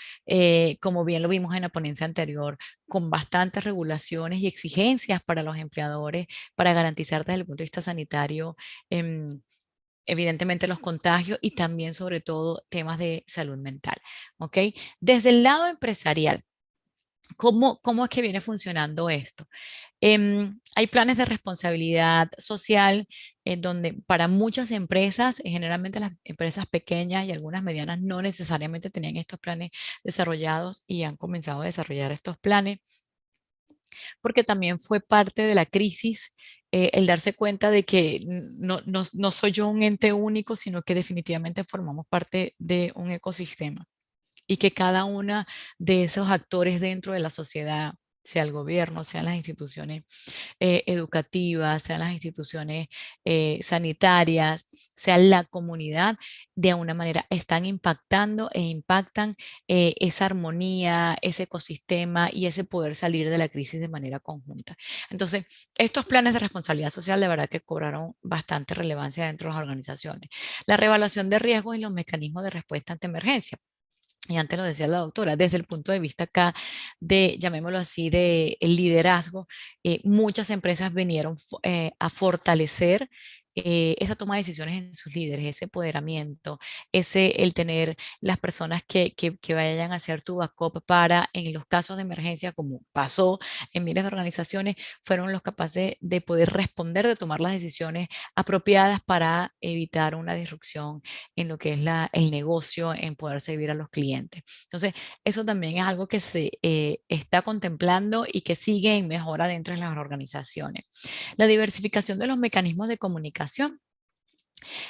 como bien lo vimos en la ponencia anterior, con bastantes regulaciones y exigencias para los empleadores para garantizar desde el punto de vista sanitario. Evidentemente los contagios y también sobre todo temas de salud mental, ¿ok? Desde el lado empresarial, ¿cómo es que viene funcionando esto? Hay planes de responsabilidad social en donde para muchas empresas, generalmente las empresas pequeñas y algunas medianas no necesariamente tenían estos planes desarrollados y han comenzado a desarrollar estos planes porque también fue parte de la crisis el darse cuenta de que no soy yo un ente único, sino que definitivamente formamos parte de un ecosistema y que cada una de esos actores dentro de la sociedad, sea el gobierno, sean las instituciones educativas, sean las instituciones sanitarias, sea la comunidad, de alguna manera están impactando e impactan esa armonía, ese ecosistema y ese poder salir de la crisis de manera conjunta. Entonces, estos planes de responsabilidad social de verdad que cobraron bastante relevancia dentro de las organizaciones. La reevaluación de riesgos y los mecanismos de respuesta ante emergencia. Y antes lo decía la doctora, desde el punto de vista acá de, llamémoslo así, de el liderazgo, muchas empresas vinieron a fortalecer esa toma de decisiones en sus líderes, ese empoderamiento, el tener las personas que vayan a hacer tu backup para, en los casos de emergencia, como pasó en miles de organizaciones, fueron los capaces de poder responder, de tomar las decisiones apropiadas para evitar una disrupción en lo que es el negocio, en poder servir a los clientes. Entonces, eso también es algo que se está contemplando y que sigue en mejora dentro de las organizaciones. La diversificación de los mecanismos de comunicación.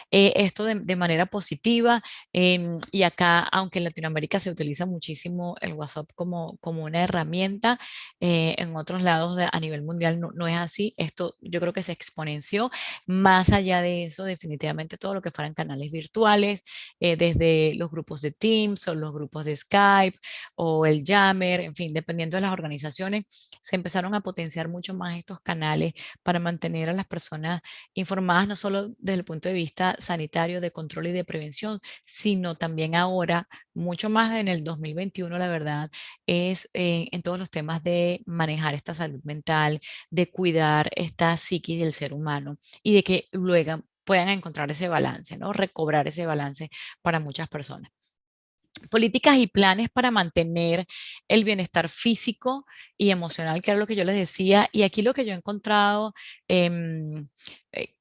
Esto de manera positiva y acá, aunque en Latinoamérica se utiliza muchísimo el WhatsApp como una herramienta, en otros lados a nivel mundial no es así. Esto yo creo que se exponenció. Más allá de eso, definitivamente todo lo que fueran canales virtuales, desde los grupos de Teams o los grupos de Skype o el Yammer, en fin, dependiendo de las organizaciones, se empezaron a potenciar mucho más estos canales para mantener a las personas informadas no solo desde el punto de vista sanitario, de control y de prevención, sino también ahora, mucho más en el 2021, la verdad, es en todos los temas de manejar esta salud mental, de cuidar esta psiquis del ser humano y de que luego puedan encontrar ese balance, ¿no? Recobrar ese balance para muchas personas. Políticas y planes para mantener el bienestar físico y emocional, que era lo que yo les decía. Y aquí lo que yo he encontrado,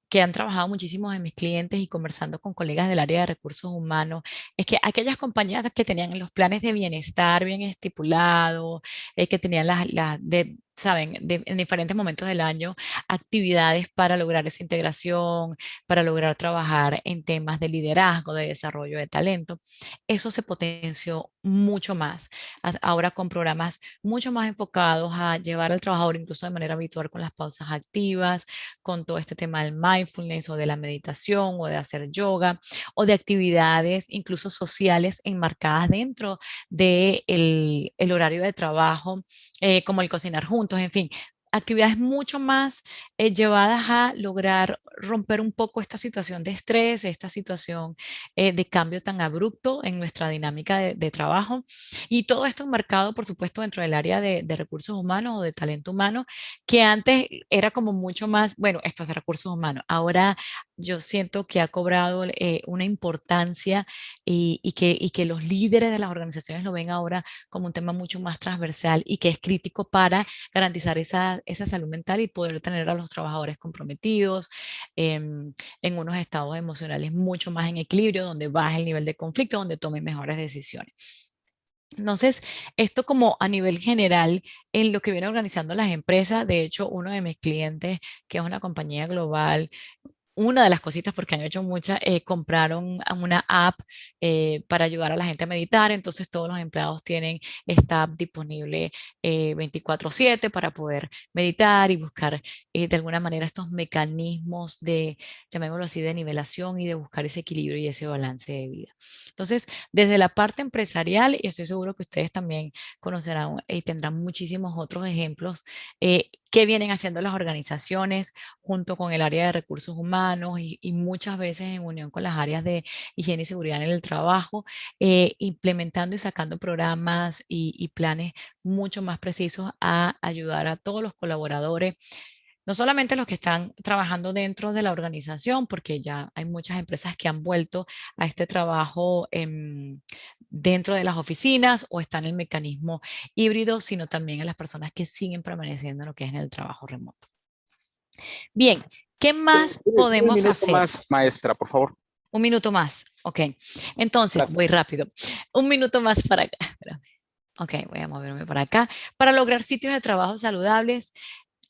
que han trabajado muchísimos de mis clientes y conversando con colegas del área de recursos humanos, es que aquellas compañías que tenían los planes de bienestar bien estipulados, que tenían saben, en diferentes momentos del año, actividades para lograr esa integración, para lograr trabajar en temas de liderazgo, de desarrollo de talento. Eso se potenció mucho más. Ahora con programas mucho más enfocados a llevar al trabajador incluso de manera habitual con las pausas activas, con todo este tema del mindfulness o de la meditación o de hacer yoga o de actividades incluso sociales enmarcadas dentro del el horario de trabajo, como el cocinar juntos, en fin, actividades mucho más llevadas a lograr romper un poco esta situación de estrés, esta situación de cambio tan abrupto en nuestra dinámica de trabajo. Y todo esto enmarcado, por supuesto, dentro del área de recursos humanos o de talento humano, que antes era como mucho más, bueno, esto es de recursos humanos. Ahora yo siento que ha cobrado una importancia y que los líderes de las organizaciones lo ven ahora como un tema mucho más transversal y que es crítico para garantizar esa salud mental y poder tener a los trabajadores comprometidos en unos estados emocionales mucho más en equilibrio, donde baje el nivel de conflicto, donde tomen mejores decisiones. Entonces, esto como a nivel general en lo que vienen organizando las empresas, de hecho, uno de mis clientes, que es una compañía global, una de las cositas, porque han hecho muchas, compraron una app para ayudar a la gente a meditar, entonces todos los empleados tienen esta app disponible 24/7 para poder meditar y buscar de alguna manera estos mecanismos de, llamémoslo así, de nivelación y de buscar ese equilibrio y ese balance de vida. Entonces, desde la parte empresarial, y estoy seguro que ustedes también conocerán y tendrán muchísimos otros ejemplos que vienen haciendo las organizaciones junto con el área de recursos humanos y muchas veces en unión con las áreas de higiene y seguridad en el trabajo, implementando y sacando programas y planes mucho más precisos a ayudar a todos los colaboradores, no solamente los que están trabajando dentro de la organización, porque ya hay muchas empresas que han vuelto a este trabajo dentro de las oficinas o están en el mecanismo híbrido, sino también a las personas que siguen permaneciendo en lo que es en el trabajo remoto. Bien, ¿qué más Un podemos minuto hacer? más, maestra, por favor. Un minuto más. Ok. Entonces, Gracias. voy rápido. Un minuto más para acá. Ok, voy a moverme para acá. Para lograr sitios de trabajo saludables,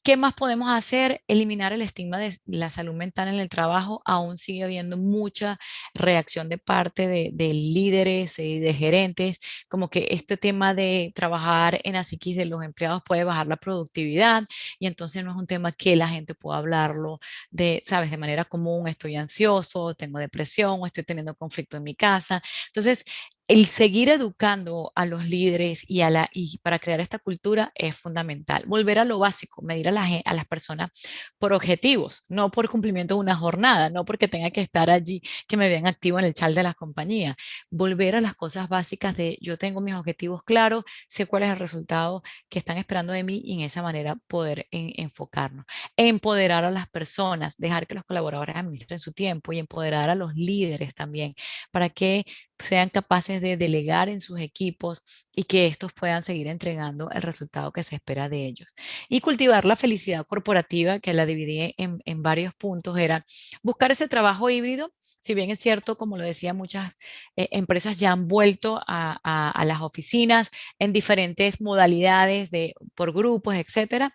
¿qué más podemos hacer? Eliminar el estigma de la salud mental en el trabajo. Aún sigue habiendo mucha reacción de parte de líderes y de gerentes, como que este tema de trabajar en la psiquis de los empleados puede bajar la productividad y entonces no es un tema que la gente pueda hablarlo de, sabes, de manera común. Estoy ansioso, tengo depresión o estoy teniendo conflicto en mi casa. Entonces, el seguir educando a los líderes y para crear esta cultura es fundamental. Volver a lo básico, medir a las personas por objetivos, no por cumplimiento de una jornada, no porque tenga que estar allí, que me vean activo en el chat de las compañías. Volver a las cosas básicas de yo tengo mis objetivos claros, sé cuál es el resultado que están esperando de mí y en esa manera poder enfocarnos. Empoderar a las personas, dejar que los colaboradores administren su tiempo y empoderar a los líderes también para que sean capaces de delegar en sus equipos y que estos puedan seguir entregando el resultado que se espera de ellos. Y cultivar la felicidad corporativa, que la dividí en varios puntos, era buscar ese trabajo híbrido. Si bien es cierto, como lo decía, muchas empresas ya han vuelto a las oficinas en diferentes modalidades por grupos, etcétera.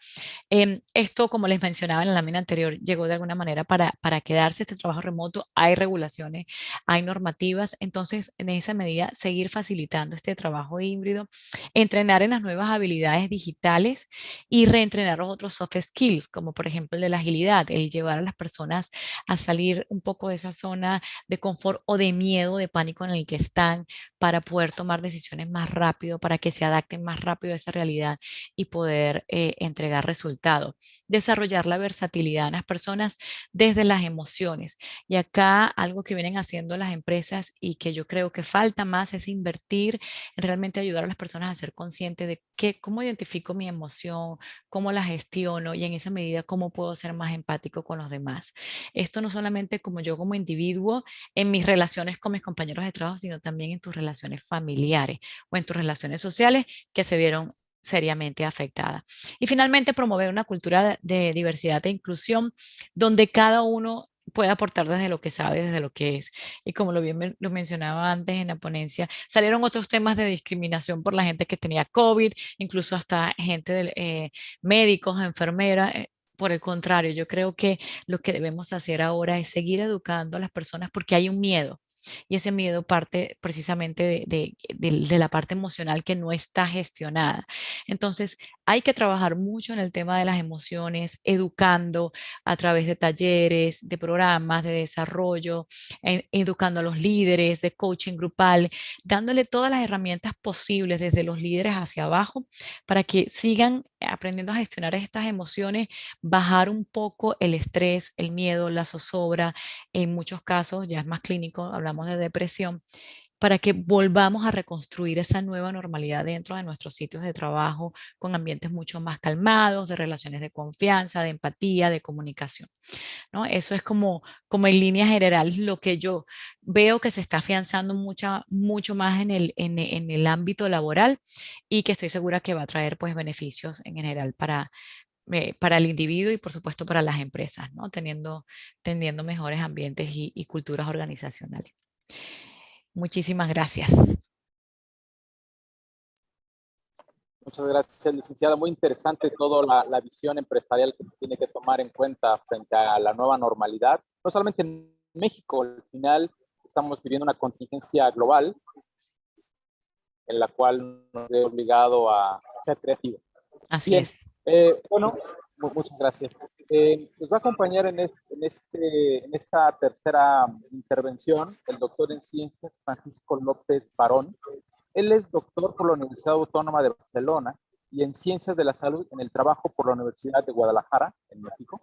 Esto, como les mencionaba en la lámina anterior, llegó de alguna manera para quedarse este trabajo remoto. Hay regulaciones, hay normativas, entonces en esa medida seguir facilitando este trabajo híbrido, entrenar en las nuevas habilidades digitales y reentrenar los otros soft skills, como por ejemplo el de la agilidad, el llevar a las personas a salir un poco de esa zona de confort o de miedo, de pánico en el que están, para poder tomar decisiones más rápido, para que se adapten más rápido a esa realidad y poder entregar resultados. Desarrollar la versatilidad en las personas desde las emociones. Y acá algo que vienen haciendo las empresas y que yo creo que falta más es invertir en realmente ayudar a las personas a ser conscientes de cómo identifico mi emoción, cómo la gestiono y en esa medida cómo puedo ser más empático con los demás. Esto no solamente como yo como individuo en mis relaciones con mis compañeros de trabajo, sino también en tus relaciones familiares o en tus relaciones sociales que se vieron seriamente afectadas. Y finalmente, promover una cultura de diversidad e inclusión donde cada uno puede aportar desde lo que sabe, desde lo que es. Y como lo mencionaba antes en la ponencia, salieron otros temas de discriminación por la gente que tenía COVID, incluso hasta gente médicos, enfermeras. Por el contrario, yo creo que lo que debemos hacer ahora es seguir educando a las personas porque hay un miedo. Y ese miedo parte precisamente de la parte emocional que no está gestionada. Entonces, hay que trabajar mucho en el tema de las emociones, educando a través de talleres, de programas de desarrollo, educando a los líderes, de coaching grupal, dándole todas las herramientas posibles desde los líderes hacia abajo para que sigan aprendiendo a gestionar estas emociones, bajar un poco el estrés, el miedo, la zozobra. En muchos casos, ya es más clínico, hablamos de depresión, para que volvamos a reconstruir esa nueva normalidad dentro de nuestros sitios de trabajo con ambientes mucho más calmados, de relaciones de confianza, de empatía, de comunicación, ¿no? Eso es como en líneas generales lo que yo veo que se está afianzando mucho más en el ámbito laboral y que estoy segura que va a traer pues beneficios en general para el individuo y por supuesto para las empresas, ¿no? Teniendo mejores ambientes y culturas organizacionales. Muchísimas gracias. Muchas gracias, licenciada. Muy interesante toda la visión empresarial que se tiene que tomar en cuenta frente a la nueva normalidad. No solamente en México, al final estamos viviendo una contingencia global en la cual nos ha obligado a ser creativos. Así Bien, es. bueno, muchas gracias. Nos va a acompañar en esta tercera intervención el doctor en ciencias Francisco López Barón. Él es doctor por la Universidad Autónoma de Barcelona y en Ciencias de la Salud en el Trabajo por la Universidad de Guadalajara, en México.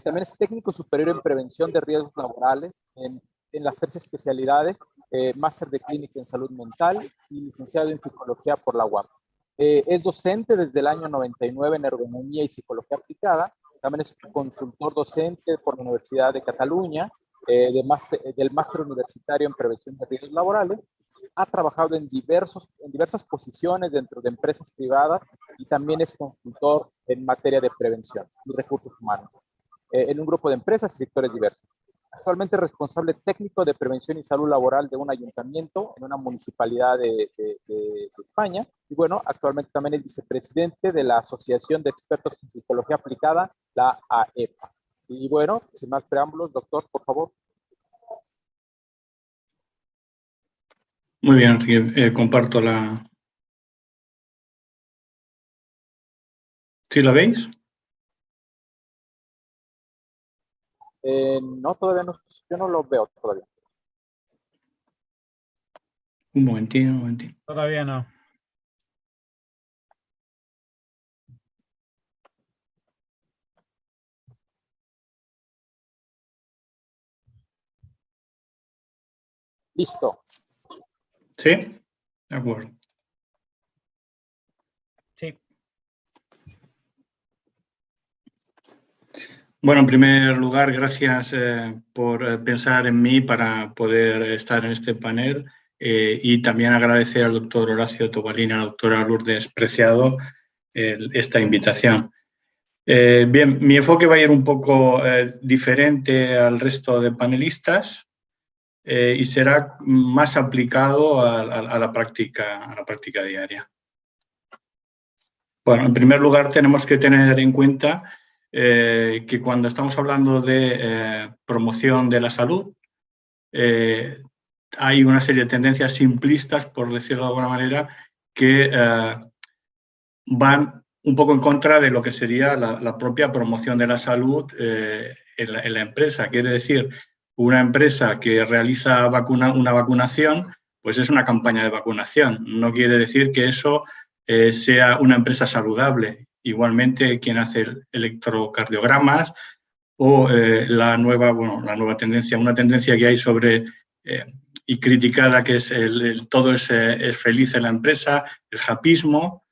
También es técnico superior en prevención de riesgos laborales en las 3 especialidades, máster de clínica en salud mental y licenciado en psicología por la UAP. Es docente desde el año 99 en ergonomía y psicología aplicada. También es consultor docente por la Universidad de Cataluña, del máster universitario en prevención de riesgos laborales. Ha trabajado en diversas posiciones dentro de empresas privadas y también es consultor en materia de prevención y recursos humanos en un grupo de empresas y sectores diversos. Actualmente es responsable técnico de prevención y salud laboral de un ayuntamiento en una municipalidad de España. Y bueno, actualmente también es vicepresidente de la Asociación de Expertos en Psicología Aplicada, la AEPA. Y bueno, sin más preámbulos, doctor, por favor. Muy bien, comparto la... ¿Sí la veis? No, todavía no, yo no lo veo todavía. Un momentito. Todavía no. Listo. ¿Sí? De acuerdo. Sí. Bueno, en primer lugar, gracias por pensar en mí para poder estar en este panel y también agradecer al doctor Horacio Tobalín y a la doctora Lourdes Preciado esta invitación. Bien, mi enfoque va a ir un poco diferente al resto de panelistas y será más aplicado a la práctica diaria. Bueno, en primer lugar tenemos que tener en cuenta que cuando estamos hablando de promoción de la salud, hay una serie de tendencias simplistas, por decirlo de alguna manera, que van un poco en contra de lo que sería la propia promoción de la salud en la empresa. Quiere decir, una empresa que realiza una vacunación, pues es una campaña de vacunación. No quiere decir que eso sea una empresa saludable. Igualmente, quien hace electrocardiogramas o la nueva tendencia, una tendencia que hay sobre y criticada, que es todo es feliz en la empresa, el japismo,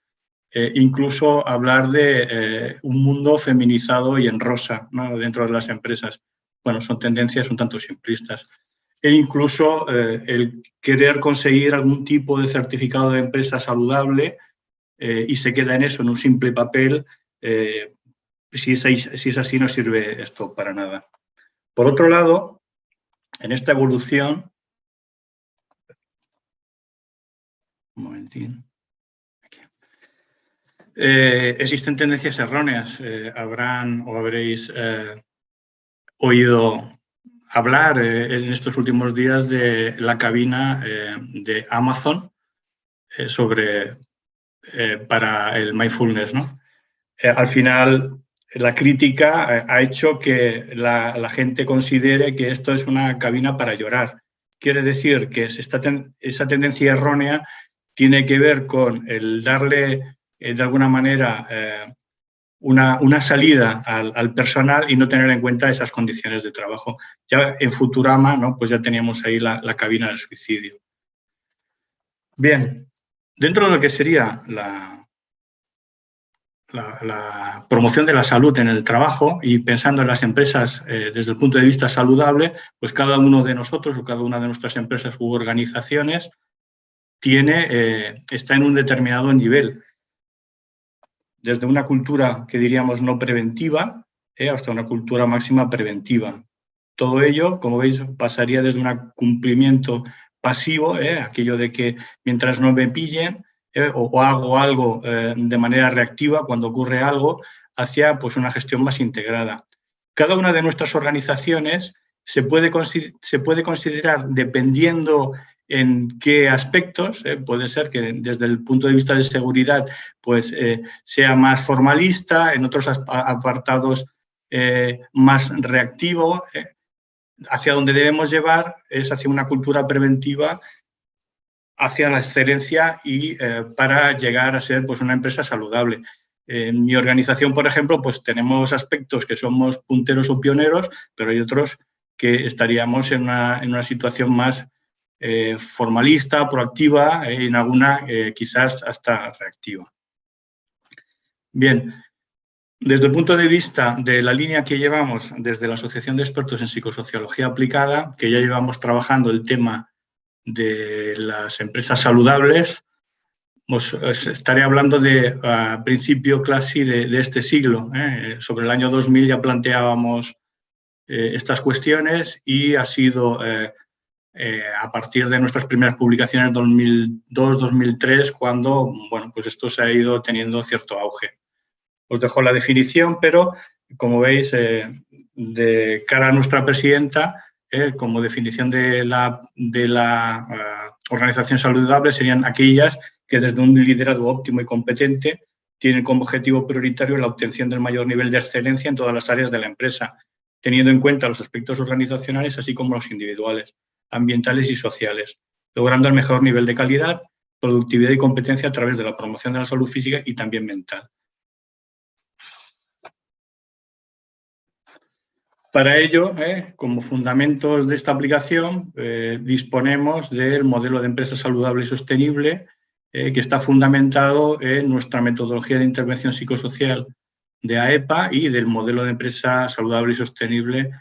incluso hablar de un mundo feminizado y en rosa, ¿no?, dentro de las empresas. Bueno, son tendencias un tanto simplistas. E incluso el querer conseguir algún tipo de certificado de empresa saludable y se queda en eso, en un simple papel. Si es así, no sirve esto para nada. Por otro lado, en esta evolución, un momentín, existen tendencias erróneas. Habrán o habréis oído hablar en estos últimos días de la cabina de Amazon para el mindfulness, ¿no? Al final, la crítica ha hecho que la gente considere que esto es una cabina para llorar. Quiere decir que esa tendencia errónea tiene que ver con el darle, de alguna manera, una salida al personal y no tener en cuenta esas condiciones de trabajo. Ya en Futurama, ¿no? Pues ya teníamos ahí la cabina del suicidio. Bien, dentro de lo que sería la promoción de la salud en el trabajo y pensando en las empresas desde el punto de vista saludable, pues cada uno de nosotros o cada una de nuestras empresas u organizaciones está en un determinado nivel. Desde una cultura que diríamos no preventiva hasta una cultura máxima preventiva. Todo ello, como veis, pasaría desde un cumplimiento pasivo, aquello de que mientras no me pillen, o hago algo de manera reactiva cuando ocurre algo, hacia pues, una gestión más integrada. Cada una de nuestras organizaciones se puede considerar, dependiendo en qué aspectos, puede ser que desde el punto de vista de seguridad pues, sea más formalista, en otros apartados más reactivo. Hacia donde debemos llevar es hacia una cultura preventiva, hacia la excelencia y para llegar a ser pues, una empresa saludable. En mi organización, por ejemplo, pues tenemos aspectos que somos punteros o pioneros, pero hay otros que estaríamos en una situación más formalista, proactiva, en alguna quizás hasta reactiva. Bien, desde el punto de vista de la línea que llevamos desde la Asociación de Expertos en Psicosociología Aplicada, que ya llevamos trabajando el tema de las empresas saludables, os estaré hablando a principio casi de este siglo. Sobre el año 2000 ya planteábamos estas cuestiones y ha sido a partir de nuestras primeras publicaciones en 2002-2003 cuando bueno, pues esto se ha ido teniendo cierto auge. Os dejo la definición, pero como veis, de cara a nuestra presidenta, como definición de la organización saludable serían aquellas que desde un liderazgo óptimo y competente tienen como objetivo prioritario la obtención del mayor nivel de excelencia en todas las áreas de la empresa, teniendo en cuenta los aspectos organizacionales así como los individuales, ambientales y sociales, logrando el mejor nivel de calidad, productividad y competencia a través de la promoción de la salud física y también mental. Para ello, como fundamentos de esta aplicación, disponemos del modelo de empresa saludable y sostenible, que está fundamentado en nuestra metodología de intervención psicosocial de AEPA y del modelo de empresa saludable y sostenible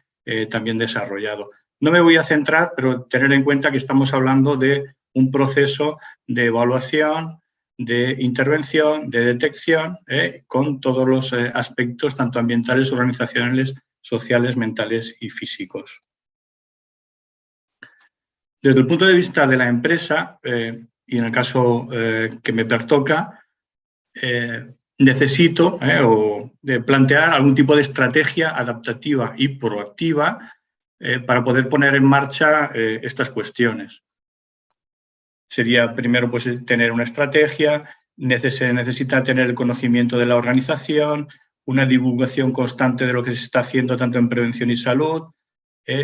también desarrollado. No me voy a centrar, pero tener en cuenta que estamos hablando de un proceso de evaluación, de intervención, de detección, con todos los aspectos, tanto ambientales, organizacionales, sociales, mentales y físicos. Desde el punto de vista de la empresa, y en el caso que me pertoca, necesito plantear algún tipo de estrategia adaptativa y proactiva para poder poner en marcha estas cuestiones. Sería primero pues, tener una estrategia, se necesita tener el conocimiento de la organización, una divulgación constante de lo que se está haciendo tanto en prevención y salud,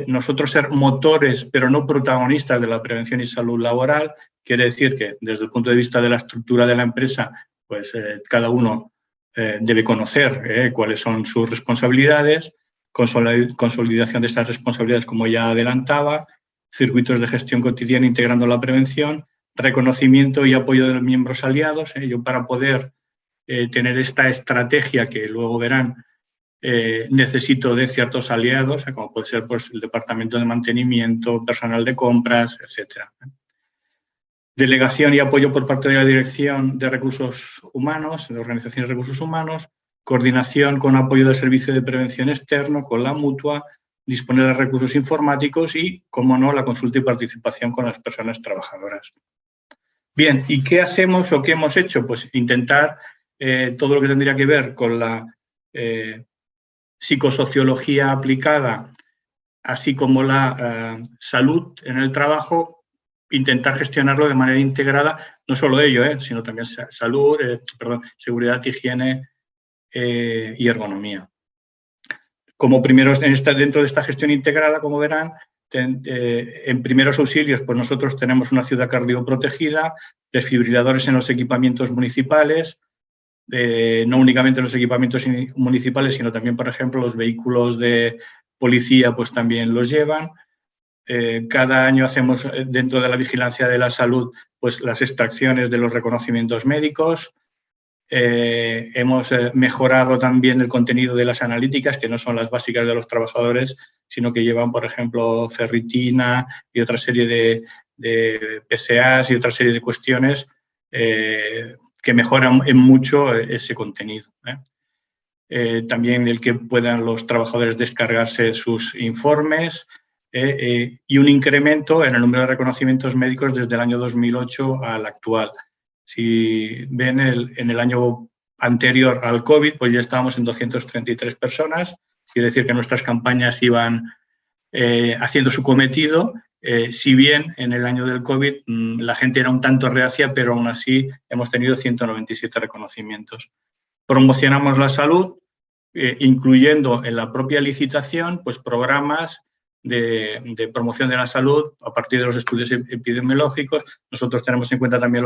nosotros ser motores pero no protagonistas de la prevención y salud laboral, quiere decir que desde el punto de vista de la estructura de la empresa, pues cada uno debe conocer cuáles son sus responsabilidades, consolidación de estas responsabilidades como ya adelantaba, circuitos de gestión cotidiana integrando la prevención, reconocimiento y apoyo de los miembros aliados. Yo para poder tener esta estrategia que luego verán, necesito de ciertos aliados, como puede ser pues, el departamento de mantenimiento, personal de compras, etc. Delegación y apoyo por parte de la Dirección de Recursos Humanos, de Organizaciones de Recursos Humanos, coordinación con apoyo del Servicio de Prevención Externo, con la Mutua, disponer de recursos informáticos y, como no, la consulta y participación con las personas trabajadoras. Bien, ¿y qué hacemos o qué hemos hecho? Pues intentar todo lo que tendría que ver con la psicosociología aplicada, así como la salud en el trabajo, intentar gestionarlo de manera integrada, no solo ello, sino también salud, seguridad, higiene y ergonomía. Como primeros, dentro de esta gestión integrada, como verán, en primeros auxilios, pues nosotros tenemos una ciudad cardioprotegida, desfibriladores en los equipamientos municipales, no únicamente los equipamientos municipales, sino también, por ejemplo, los vehículos de policía pues también los llevan. Cada año hacemos, dentro de la vigilancia de la salud, pues las extracciones de los reconocimientos médicos. Hemos mejorado también el contenido de las analíticas, que no son las básicas de los trabajadores, sino que llevan, por ejemplo, ferritina y otra serie de PSAs y otra serie de cuestiones que mejoran en mucho ese contenido. También el que puedan los trabajadores descargarse sus informes y un incremento en el número de reconocimientos médicos desde el año 2008 al actual. Si ven, en el año anterior al COVID, pues ya estábamos en 233 personas, quiere decir que nuestras campañas iban haciendo su cometido, si bien en el año del COVID la gente era un tanto reacia, pero aún así hemos tenido 197 reconocimientos. Promocionamos la salud, incluyendo en la propia licitación pues programas de promoción de la salud a partir de los estudios epidemiológicos. Nosotros tenemos en cuenta también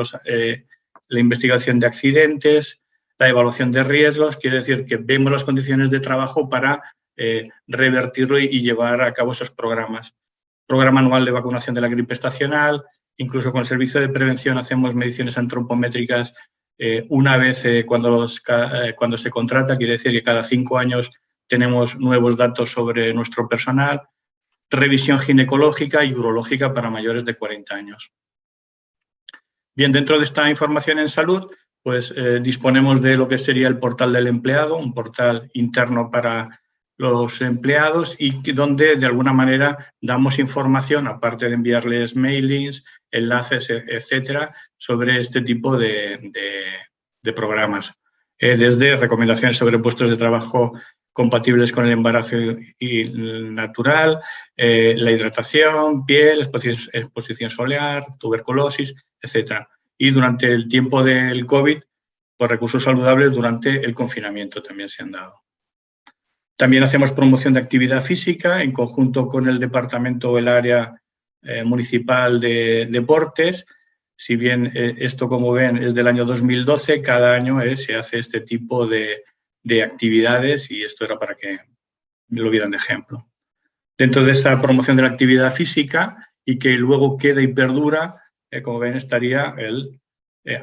la investigación de accidentes, la evaluación de riesgos, quiere decir que vemos las condiciones de trabajo para revertirlo y llevar a cabo esos programas. Programa anual de vacunación de la gripe estacional, incluso con el servicio de prevención hacemos mediciones antropométricas una vez cuando se contrata, quiere decir que cada 5 años tenemos nuevos datos sobre nuestro personal. Revisión ginecológica y urológica para mayores de 40 años. Bien, dentro de esta información en salud, pues disponemos de lo que sería el portal del empleado, un portal interno para los empleados y donde de alguna manera damos información, aparte de enviarles mailings, enlaces, etcétera, sobre este tipo de programas. Desde recomendaciones sobre puestos de trabajo compatibles con el embarazo y natural, la hidratación, piel, exposición solar, tuberculosis, etcétera. Y durante el tiempo del COVID, pues recursos saludables durante el confinamiento también se han dado. También hacemos promoción de actividad física en conjunto con el departamento o el área municipal de deportes. Si bien esto, como ven, es del año 2012, cada año se hace este tipo de actividades y esto era para que lo vieran de ejemplo. Dentro de esa promoción de la actividad física y que luego queda y perdura, como ven, estaría el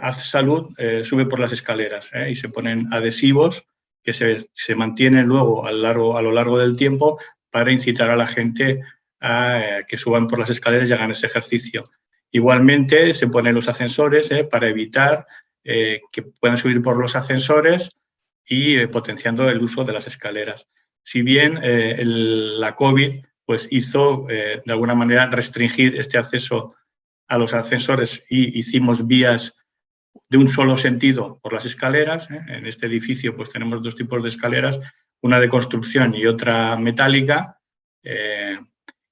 Haz Salud, sube por las escaleras y se ponen adhesivos que se mantienen luego a lo largo del tiempo para incitar a la gente a que suban por las escaleras y hagan ese ejercicio. Igualmente se ponen los ascensores para evitar que puedan subir por los ascensores y potenciando el uso de las escaleras. Si bien la COVID pues hizo de alguna manera restringir este acceso a los ascensores y hicimos vías de un solo sentido por las escaleras. En este edificio pues tenemos 2 tipos de escaleras, una de construcción y otra metálica,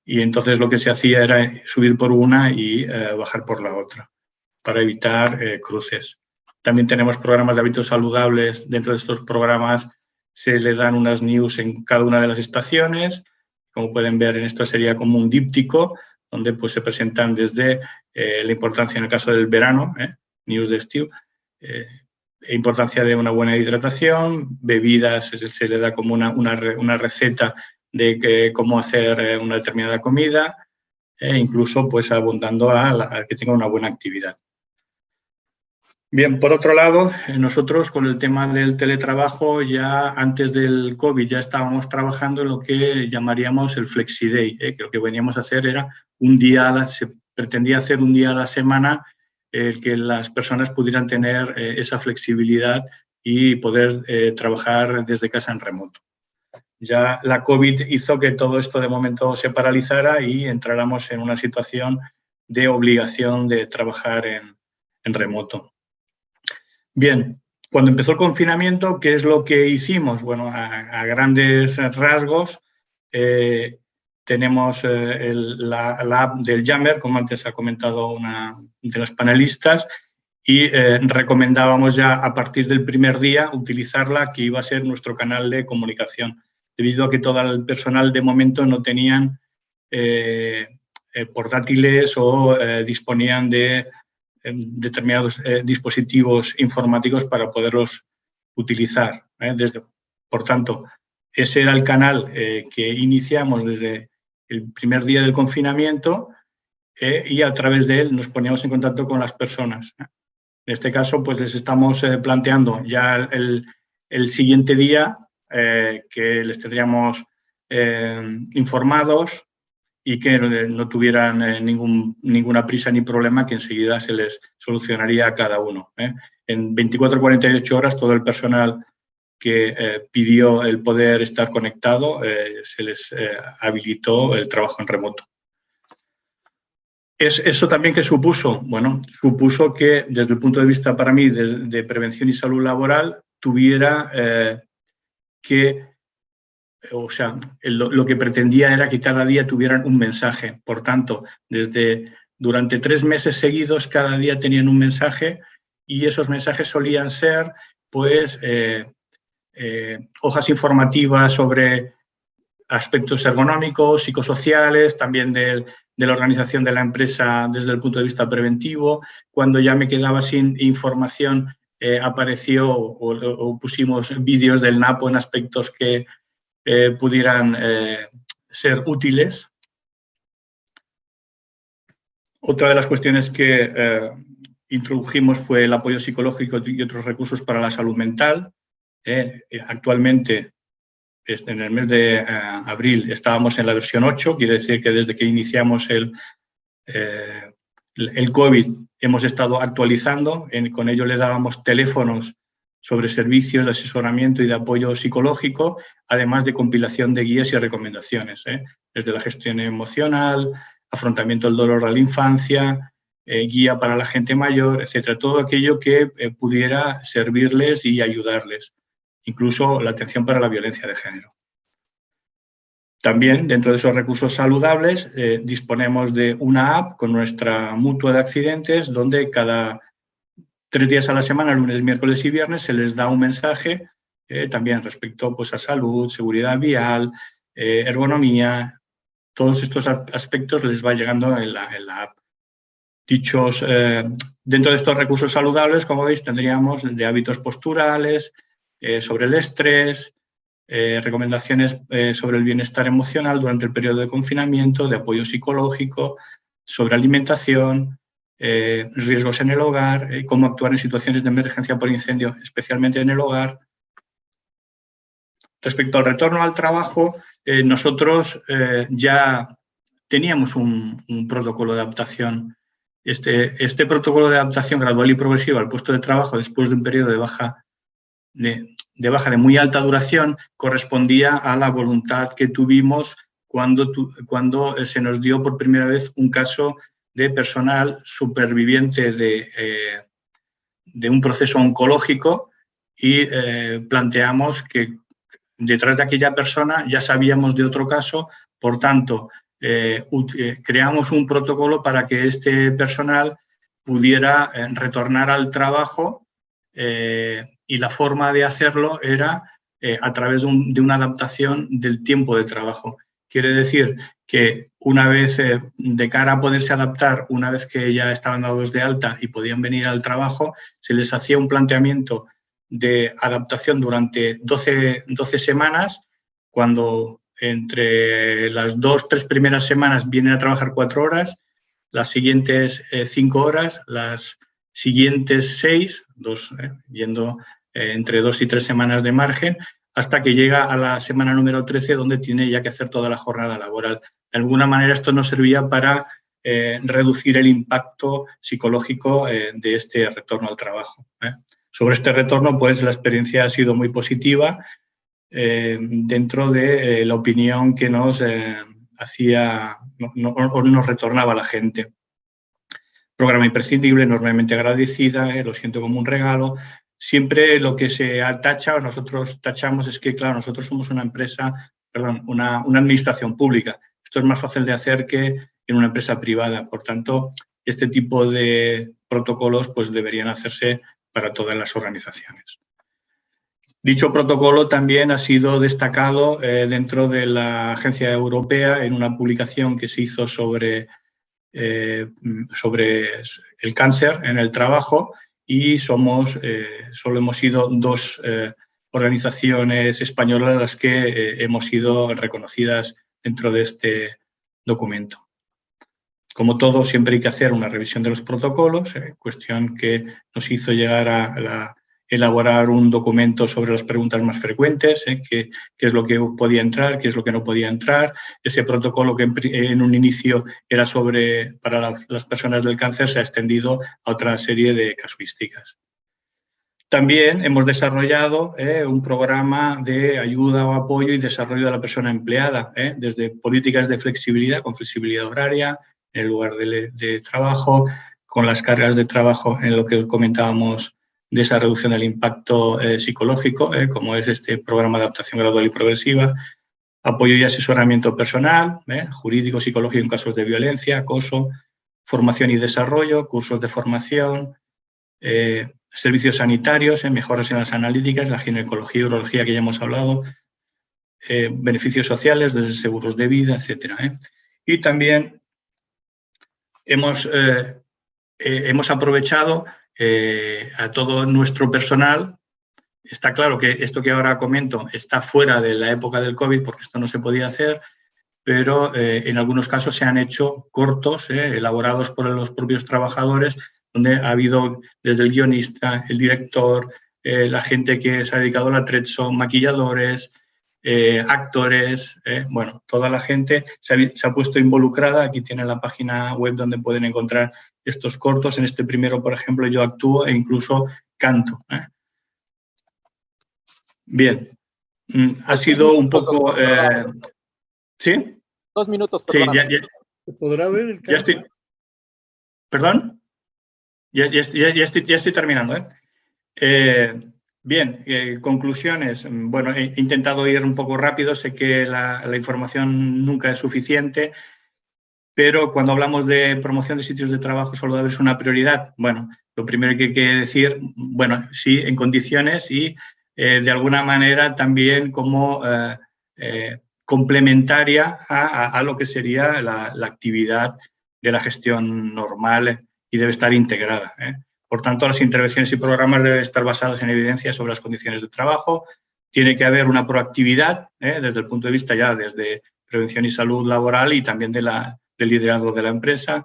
y entonces lo que se hacía era subir por una y bajar por la otra para evitar cruces. También tenemos programas de hábitos saludables. Dentro de estos programas se le dan unas news en cada una de las estaciones. Como pueden ver, en esto sería como un díptico, donde pues, se presentan desde la importancia en el caso del verano, news de estío, importancia de una buena hidratación, bebidas, se le da como una receta de cómo hacer una determinada comida, incluso pues abundando a que tenga una buena actividad. Bien, por otro lado, nosotros con el tema del teletrabajo ya antes del COVID ya estábamos trabajando en lo que llamaríamos el Flexi Day, que lo que veníamos a hacer era se pretendía hacer un día a la semana que las personas pudieran tener esa flexibilidad y poder trabajar desde casa en remoto. ya la COVID hizo que todo esto de momento se paralizara y entráramos en una situación de obligación de trabajar en remoto. Bien, cuando empezó el confinamiento, ¿qué es lo que hicimos? Bueno, a grandes rasgos, tenemos la app del Yammer, como antes ha comentado una de las panelistas, y recomendábamos ya a partir del primer día utilizarla, que iba a ser nuestro canal de comunicación, debido a que todo el personal de momento no tenían portátiles o disponían de determinados dispositivos informáticos para poderlos utilizar. Por tanto, ese era el canal que iniciamos desde el primer día del confinamiento y a través de él nos poníamos en contacto con las personas. En este caso, pues les estamos planteando ya el siguiente día que les tendríamos informados y que no tuvieran ninguna prisa ni problema, que enseguida se les solucionaría a cada uno. En 24 o 48 horas todo el personal que pidió el poder estar conectado se les habilitó el trabajo en remoto. ¿Eso también qué supuso? Bueno, supuso que desde el punto de vista para mí de prevención y salud laboral tuviera lo que pretendía era que cada día tuvieran un mensaje. Por tanto, durante 3 meses seguidos, cada día tenían un mensaje y esos mensajes solían ser, pues, hojas informativas sobre aspectos ergonómicos, psicosociales, también de la organización de la empresa desde el punto de vista preventivo. Cuando ya me quedaba sin información, apareció o pusimos vídeos del NAPO en aspectos que pudieran ser útiles. Otra de las cuestiones que introdujimos fue el apoyo psicológico y otros recursos para la salud mental. Actualmente, en el mes de abril, estábamos en la versión 8, quiere decir que desde que iniciamos el COVID hemos estado actualizando. Con ello le dábamos teléfonos sobre servicios de asesoramiento y de apoyo psicológico, además de compilación de guías y recomendaciones, desde la gestión emocional, afrontamiento del dolor a la infancia, guía para la gente mayor, etcétera. Todo aquello que pudiera servirles y ayudarles, incluso la atención para la violencia de género. También, dentro de esos recursos saludables, disponemos de una app con nuestra mutua de accidentes, donde cada 3 días a la semana, lunes, miércoles y viernes, se les da un mensaje también respecto, pues, a salud, seguridad vial, ergonomía. Todos estos aspectos les va llegando en la app. Dentro de estos recursos saludables, como veis, tendríamos de hábitos posturales, sobre el estrés, recomendaciones sobre el bienestar emocional durante el periodo de confinamiento, de apoyo psicológico, sobre alimentación, riesgos en el hogar, cómo actuar en situaciones de emergencia por incendio, especialmente en el hogar. Respecto al retorno al trabajo, nosotros ya teníamos un protocolo de adaptación. Este protocolo de adaptación gradual y progresiva al puesto de trabajo después de un periodo de baja de muy alta duración correspondía a la voluntad que tuvimos cuando se nos dio por primera vez un caso de personal superviviente de un proceso oncológico y planteamos que detrás de aquella persona ya sabíamos de otro caso, por tanto, creamos un protocolo para que este personal pudiera retornar al trabajo y la forma de hacerlo era a través de una adaptación del tiempo de trabajo. Quiere decir que una vez, de cara a poderse adaptar, una vez que ya estaban dados de alta y podían venir al trabajo, se les hacía un planteamiento de adaptación durante 12 semanas, cuando entre las 2 o 3 primeras semanas vienen a trabajar 4 horas, las siguientes 5 horas, las siguientes 6, yendo entre 2 y 3 semanas de margen, hasta que llega a la semana número 13, donde tiene ya que hacer toda la jornada laboral. De alguna manera esto nos servía para reducir el impacto psicológico de este retorno al trabajo. Sobre este retorno, pues la experiencia ha sido muy positiva. dentro de la opinión que nos nos retornaba la gente. Programa imprescindible, enormemente agradecida, lo siento como un regalo. Siempre lo que se tacha, o nosotros tachamos, es que, claro, nosotros somos una empresa, perdón, una administración pública. Esto es más fácil de hacer que en una empresa privada. Por tanto, este tipo de protocolos pues, deberían hacerse para todas las organizaciones. Dicho protocolo también ha sido destacado dentro de la Agencia Europea en una publicación que se hizo sobre el cáncer en el trabajo, y solo hemos sido 2 organizaciones españolas las que hemos sido reconocidas dentro de este documento. Como todo, siempre hay que hacer una revisión de los protocolos, cuestión que nos hizo llegar a elaborar un documento sobre las preguntas más frecuentes, qué es lo que podía entrar, qué es lo que no podía entrar. Ese protocolo que en un inicio era para las personas del cáncer se ha extendido a otra serie de casuísticas. También hemos desarrollado un programa de ayuda o apoyo y desarrollo de la persona empleada, desde políticas de flexibilidad, con flexibilidad horaria, en el lugar de trabajo, con las cargas de trabajo en lo que comentábamos de esa reducción del impacto psicológico, como es este programa de adaptación gradual y progresiva, apoyo y asesoramiento personal, jurídico, psicológico en casos de violencia, acoso, formación y desarrollo, cursos de formación, servicios sanitarios, mejoras en las analíticas, la ginecología y urología que ya hemos hablado, beneficios sociales, desde seguros de vida, etc. Y también hemos aprovechado a todo nuestro personal. Está claro que esto que ahora comento está fuera de la época del COVID, porque esto no se podía hacer, pero en algunos casos se han hecho cortos, elaborados por los propios trabajadores, donde ha habido desde el guionista, el director, la gente que se ha dedicado al atrezzo, maquilladores, actores, bueno, toda la gente se ha puesto involucrada. Aquí tienen la página web donde pueden encontrar estos cortos. En este primero, por ejemplo, yo actúo e incluso canto. Bien, ha sido un poco... ¿Sí? 2 minutos, sí, ¿Se podrá ver el canto? Ya estoy... ¿Perdón? Ya estoy terminando. Bien, conclusiones. Bueno, he intentado ir un poco rápido, sé que la información nunca es suficiente, pero cuando hablamos de promoción de sitios de trabajo saludable es una prioridad. Bueno, lo primero que hay que decir, bueno, sí, en condiciones y de alguna manera también como complementaria a lo que sería la actividad de la gestión normal, y debe estar integrada. Por tanto, las intervenciones y programas deben estar basados en evidencia sobre las condiciones de trabajo. Tiene que haber una proactividad desde el punto de vista ya desde prevención y salud laboral y también del liderazgo de la empresa.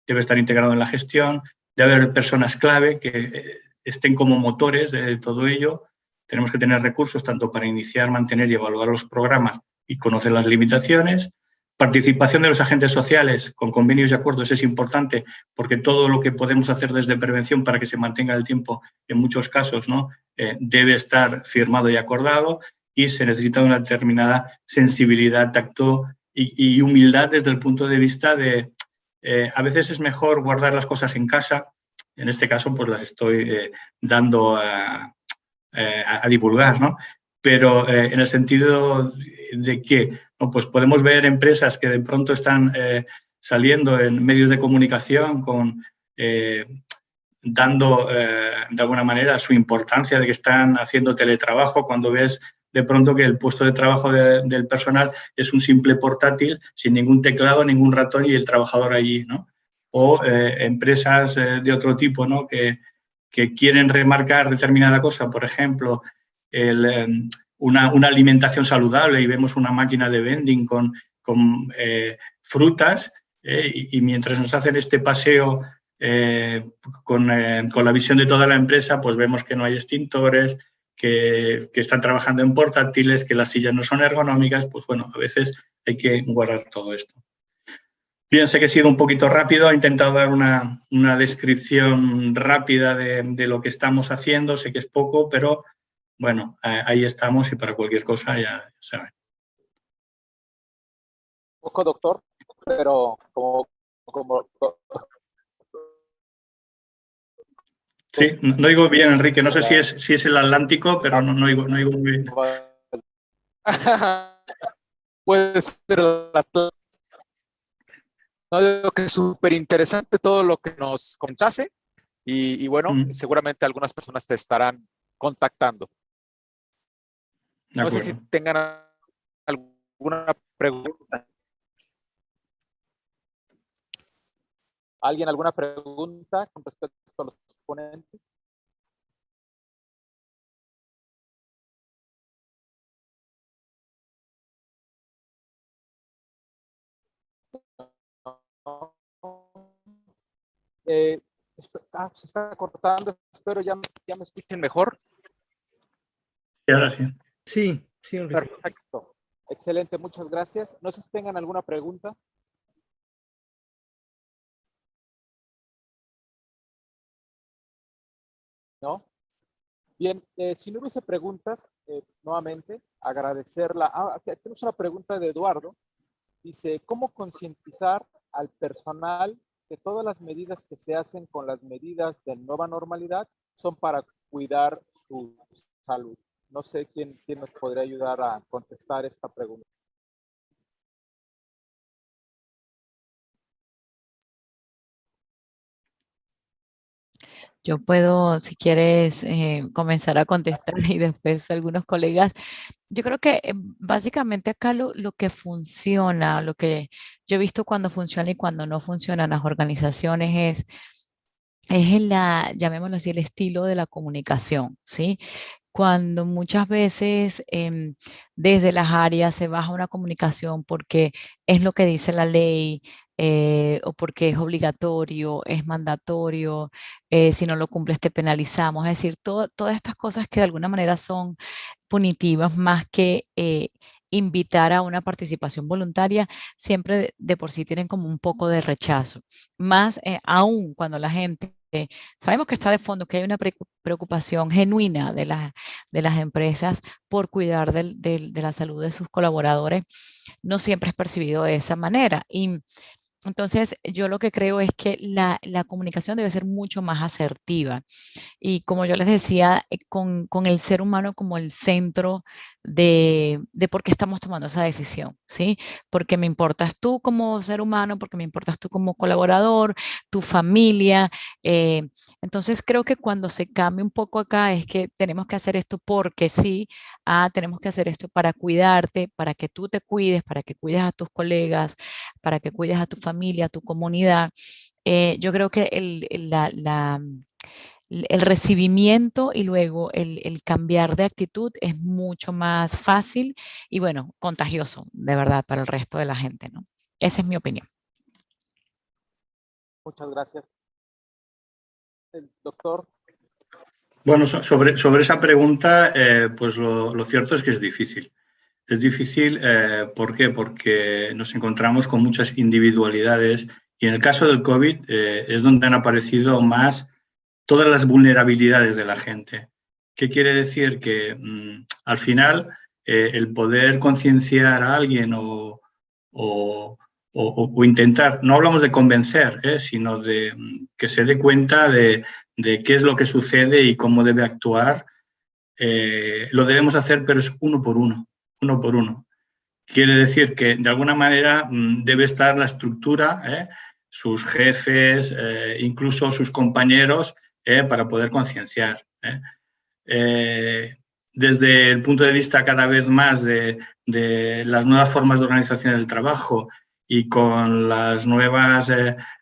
Debe estar integrado en la gestión. Debe haber personas clave que estén como motores de todo ello. Tenemos que tener recursos tanto para iniciar, mantener y evaluar los programas y conocer las limitaciones. Participación de los agentes sociales con convenios y acuerdos es importante, porque todo lo que podemos hacer desde prevención para que se mantenga el tiempo, en muchos casos, ¿no? Debe estar firmado y acordado, y se necesita una determinada sensibilidad, tacto y humildad desde el punto de vista de a veces es mejor guardar las cosas en casa. En este caso, pues las estoy dando a divulgar, ¿no? Pero en el sentido de que pues podemos ver empresas que de pronto están saliendo en medios de comunicación dando de alguna manera su importancia de que están haciendo teletrabajo, cuando ves de pronto que el puesto de trabajo del personal es un simple portátil sin ningún teclado, ningún ratón y el trabajador allí, ¿no? O empresas de otro tipo, ¿no? que quieren remarcar determinada cosa, por ejemplo, una alimentación saludable, y vemos una máquina de vending con frutas, y mientras nos hacen este paseo con la visión de toda la empresa, pues vemos que no hay extintores, que están trabajando en portátiles, que las sillas no son ergonómicas. Pues bueno, a veces hay que guardar todo esto. Bien, sé que he sido un poquito rápido, he intentado dar una descripción rápida de lo que estamos haciendo, sé que es poco, pero bueno, ahí estamos y para cualquier cosa ya saben. Poco, doctor, pero como Sí, no oigo bien, Enrique. No sé si es el Atlántico, pero no oigo muy bien. puede ser el Atlántico. No, digo que es súper interesante todo lo que nos contase y bueno, seguramente algunas personas te estarán contactando. No sé si tengan alguna pregunta. ¿Alguien alguna pregunta con respecto a los ponentes? Se está cortando, espero ya me escuchen mejor. Sí, ahora sí. Sí, Enrique. Perfecto. Excelente, muchas gracias. No sé si tengan alguna pregunta. ¿No? Bien, si no hubiese preguntas, nuevamente agradecerla. Tenemos una pregunta de Eduardo. Dice, ¿cómo concientizar al personal que todas las medidas que se hacen con las medidas de nueva normalidad son para cuidar su salud? No sé quién nos podría ayudar a contestar esta pregunta. Yo puedo, si quieres, comenzar a contestar y después algunos colegas. Yo creo que básicamente acá lo que funciona, lo que yo he visto cuando funciona y cuando no funcionan las organizaciones es en llamémoslo así, el estilo de la comunicación, ¿sí? Cuando muchas veces desde las áreas se baja una comunicación porque es lo que dice la ley o porque es obligatorio, es mandatorio, si no lo cumples te penalizamos, es decir, todas estas cosas que de alguna manera son punitivas más que invitar a una participación voluntaria, siempre de por sí tienen como un poco de rechazo, más aún cuando la gente sabemos que está de fondo, que hay una preocupación genuina de las empresas por cuidar de la salud de sus colaboradores, no siempre es percibido de esa manera. Y entonces yo lo que creo es que la comunicación debe ser mucho más asertiva. Y como yo les decía, con el ser humano como el centro de por qué estamos tomando esa decisión, ¿sí? Porque me importas tú como ser humano, porque me importas tú como colaborador, tu familia. Entonces creo que cuando se cambia un poco acá es que tenemos que hacer esto porque sí, tenemos que hacer esto para cuidarte, para que tú te cuides, para que cuides a tus colegas, para que cuides a tu familia, a tu comunidad. Yo creo que el recibimiento y luego el cambiar de actitud es mucho más fácil y bueno, contagioso, de verdad, para el resto de la gente, ¿no? Esa es mi opinión. Muchas gracias. El doctor. Bueno, sobre esa pregunta, pues lo cierto es que es difícil. Es difícil, ¿por qué? Porque nos encontramos con muchas individualidades y en el caso del COVID es donde han aparecido más todas las vulnerabilidades de la gente. ¿Qué quiere decir? Que al final el poder concienciar a alguien o intentar, no hablamos de convencer, sino de que se dé cuenta de qué es lo que sucede y cómo debe actuar, lo debemos hacer, pero es uno por uno. Quiere decir que de alguna manera debe estar la estructura, sus jefes, incluso sus compañeros, para poder concienciar. Desde el punto de vista cada vez más de las nuevas formas de organización del trabajo y con las nuevas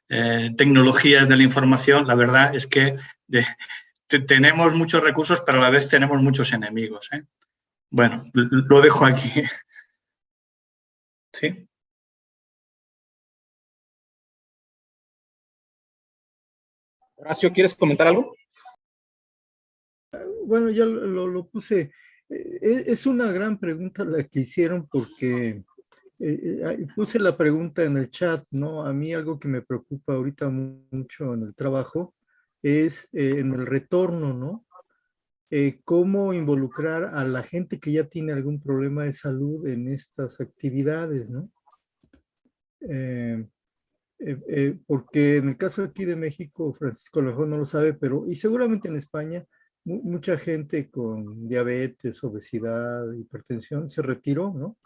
tecnologías de la información, la verdad es que tenemos muchos recursos, pero a la vez tenemos muchos enemigos. Bueno, lo dejo aquí. ¿Sí? Horacio, ¿quieres comentar algo? Bueno, ya lo puse. Es una gran pregunta la que hicieron porque puse la pregunta en el chat, ¿no? A mí algo que me preocupa ahorita mucho en el trabajo es en el retorno, ¿no? cómo involucrar a la gente que ya tiene algún problema de salud en estas actividades, ¿no? Porque en el caso aquí de México, Francisco a lo mejor no lo sabe, pero y seguramente en España, mucha gente con diabetes, obesidad, hipertensión se retiró, ¿no?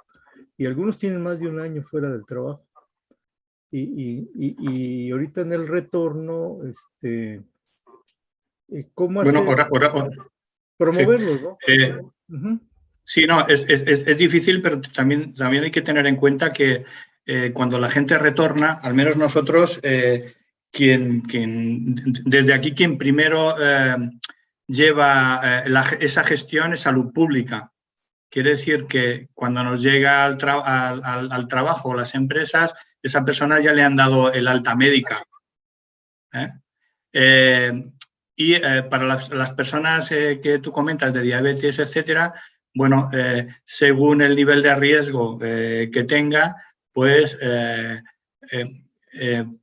Y algunos tienen más de un año fuera del trabajo. Y ahorita en el retorno, ¿cómo hacer? Bueno, promoverlos, sí. ¿no? Sí, no, es difícil, pero también hay que tener en cuenta que cuando la gente retorna, al menos nosotros, desde aquí quien primero lleva esa gestión es salud pública. Quiere decir que cuando nos llega al trabajo o las empresas, esa persona ya le han dado el alta médica. Y para las personas que tú comentas de diabetes, etcétera, bueno, según el nivel de riesgo que tenga, pues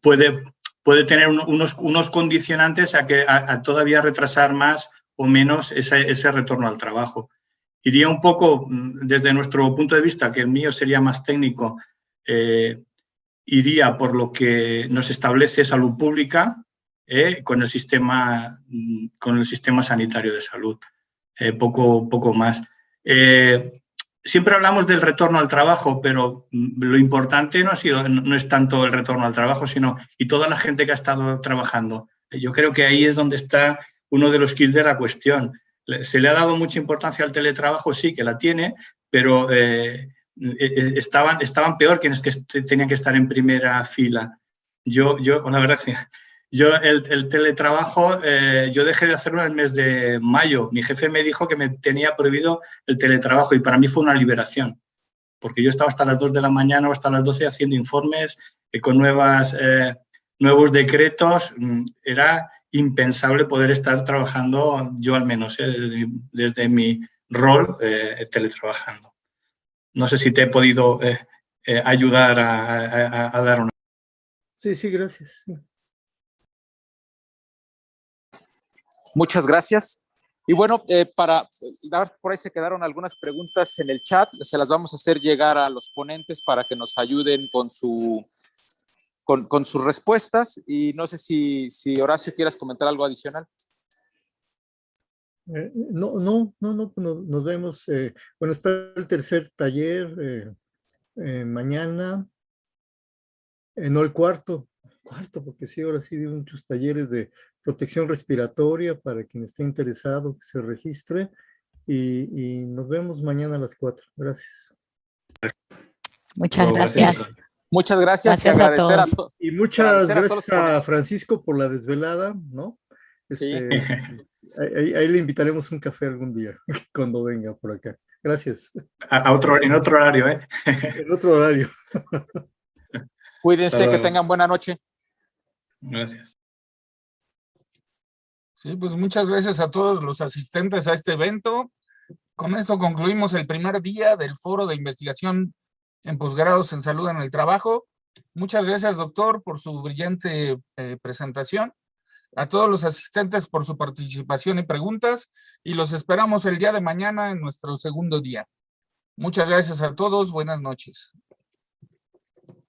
puede tener unos condicionantes a todavía retrasar más o menos ese retorno al trabajo. Iría un poco, desde nuestro punto de vista, que el mío sería más técnico, iría por lo que nos establece salud pública con el sistema sanitario de salud. Poco más. Siempre hablamos del retorno al trabajo, pero lo importante no es tanto el retorno al trabajo, sino y toda la gente que ha estado trabajando. Yo creo que ahí es donde está uno de los quid de la cuestión. Se le ha dado mucha importancia al teletrabajo, sí, que la tiene, pero estaban peor quienes que tenían que estar en primera fila. Yo la verdad, el teletrabajo, yo dejé de hacerlo en el mes de mayo. Mi jefe me dijo que me tenía prohibido el teletrabajo y para mí fue una liberación, porque yo estaba hasta las 2 de la mañana o hasta las 12 haciendo informes con nuevos decretos. Era impensable poder estar trabajando, yo al menos, desde mi rol teletrabajando. No sé si te he podido ayudar a dar una... Sí, gracias. Muchas gracias. Y bueno, por ahí se quedaron algunas preguntas en el chat, se las vamos a hacer llegar a los ponentes para que nos ayuden con sus respuestas. Y no sé si Horacio quieras comentar algo adicional. No, nos vemos. Bueno, está el tercer taller mañana, no el cuarto, porque sí, ahora sí dio muchos talleres de protección respiratoria para quien esté interesado que se registre y nos vemos mañana a las 4. Gracias. Muchas gracias. Muchas gracias y agradecer a todos. Y muchas gracias a Francisco por la desvelada, ¿no? Sí. Ahí le invitaremos un café algún día cuando venga por acá. Gracias. En otro horario, ¿eh? En otro horario. Cuídense, que tengan buena noche. Gracias. Sí, pues muchas gracias a todos los asistentes a este evento. Con esto concluimos el primer día del Foro de Investigación en Posgrados en Salud en el Trabajo. Muchas gracias, doctor, por su brillante presentación. A todos los asistentes por su participación y preguntas. Y los esperamos el día de mañana en nuestro segundo día. Muchas gracias a todos. Buenas noches.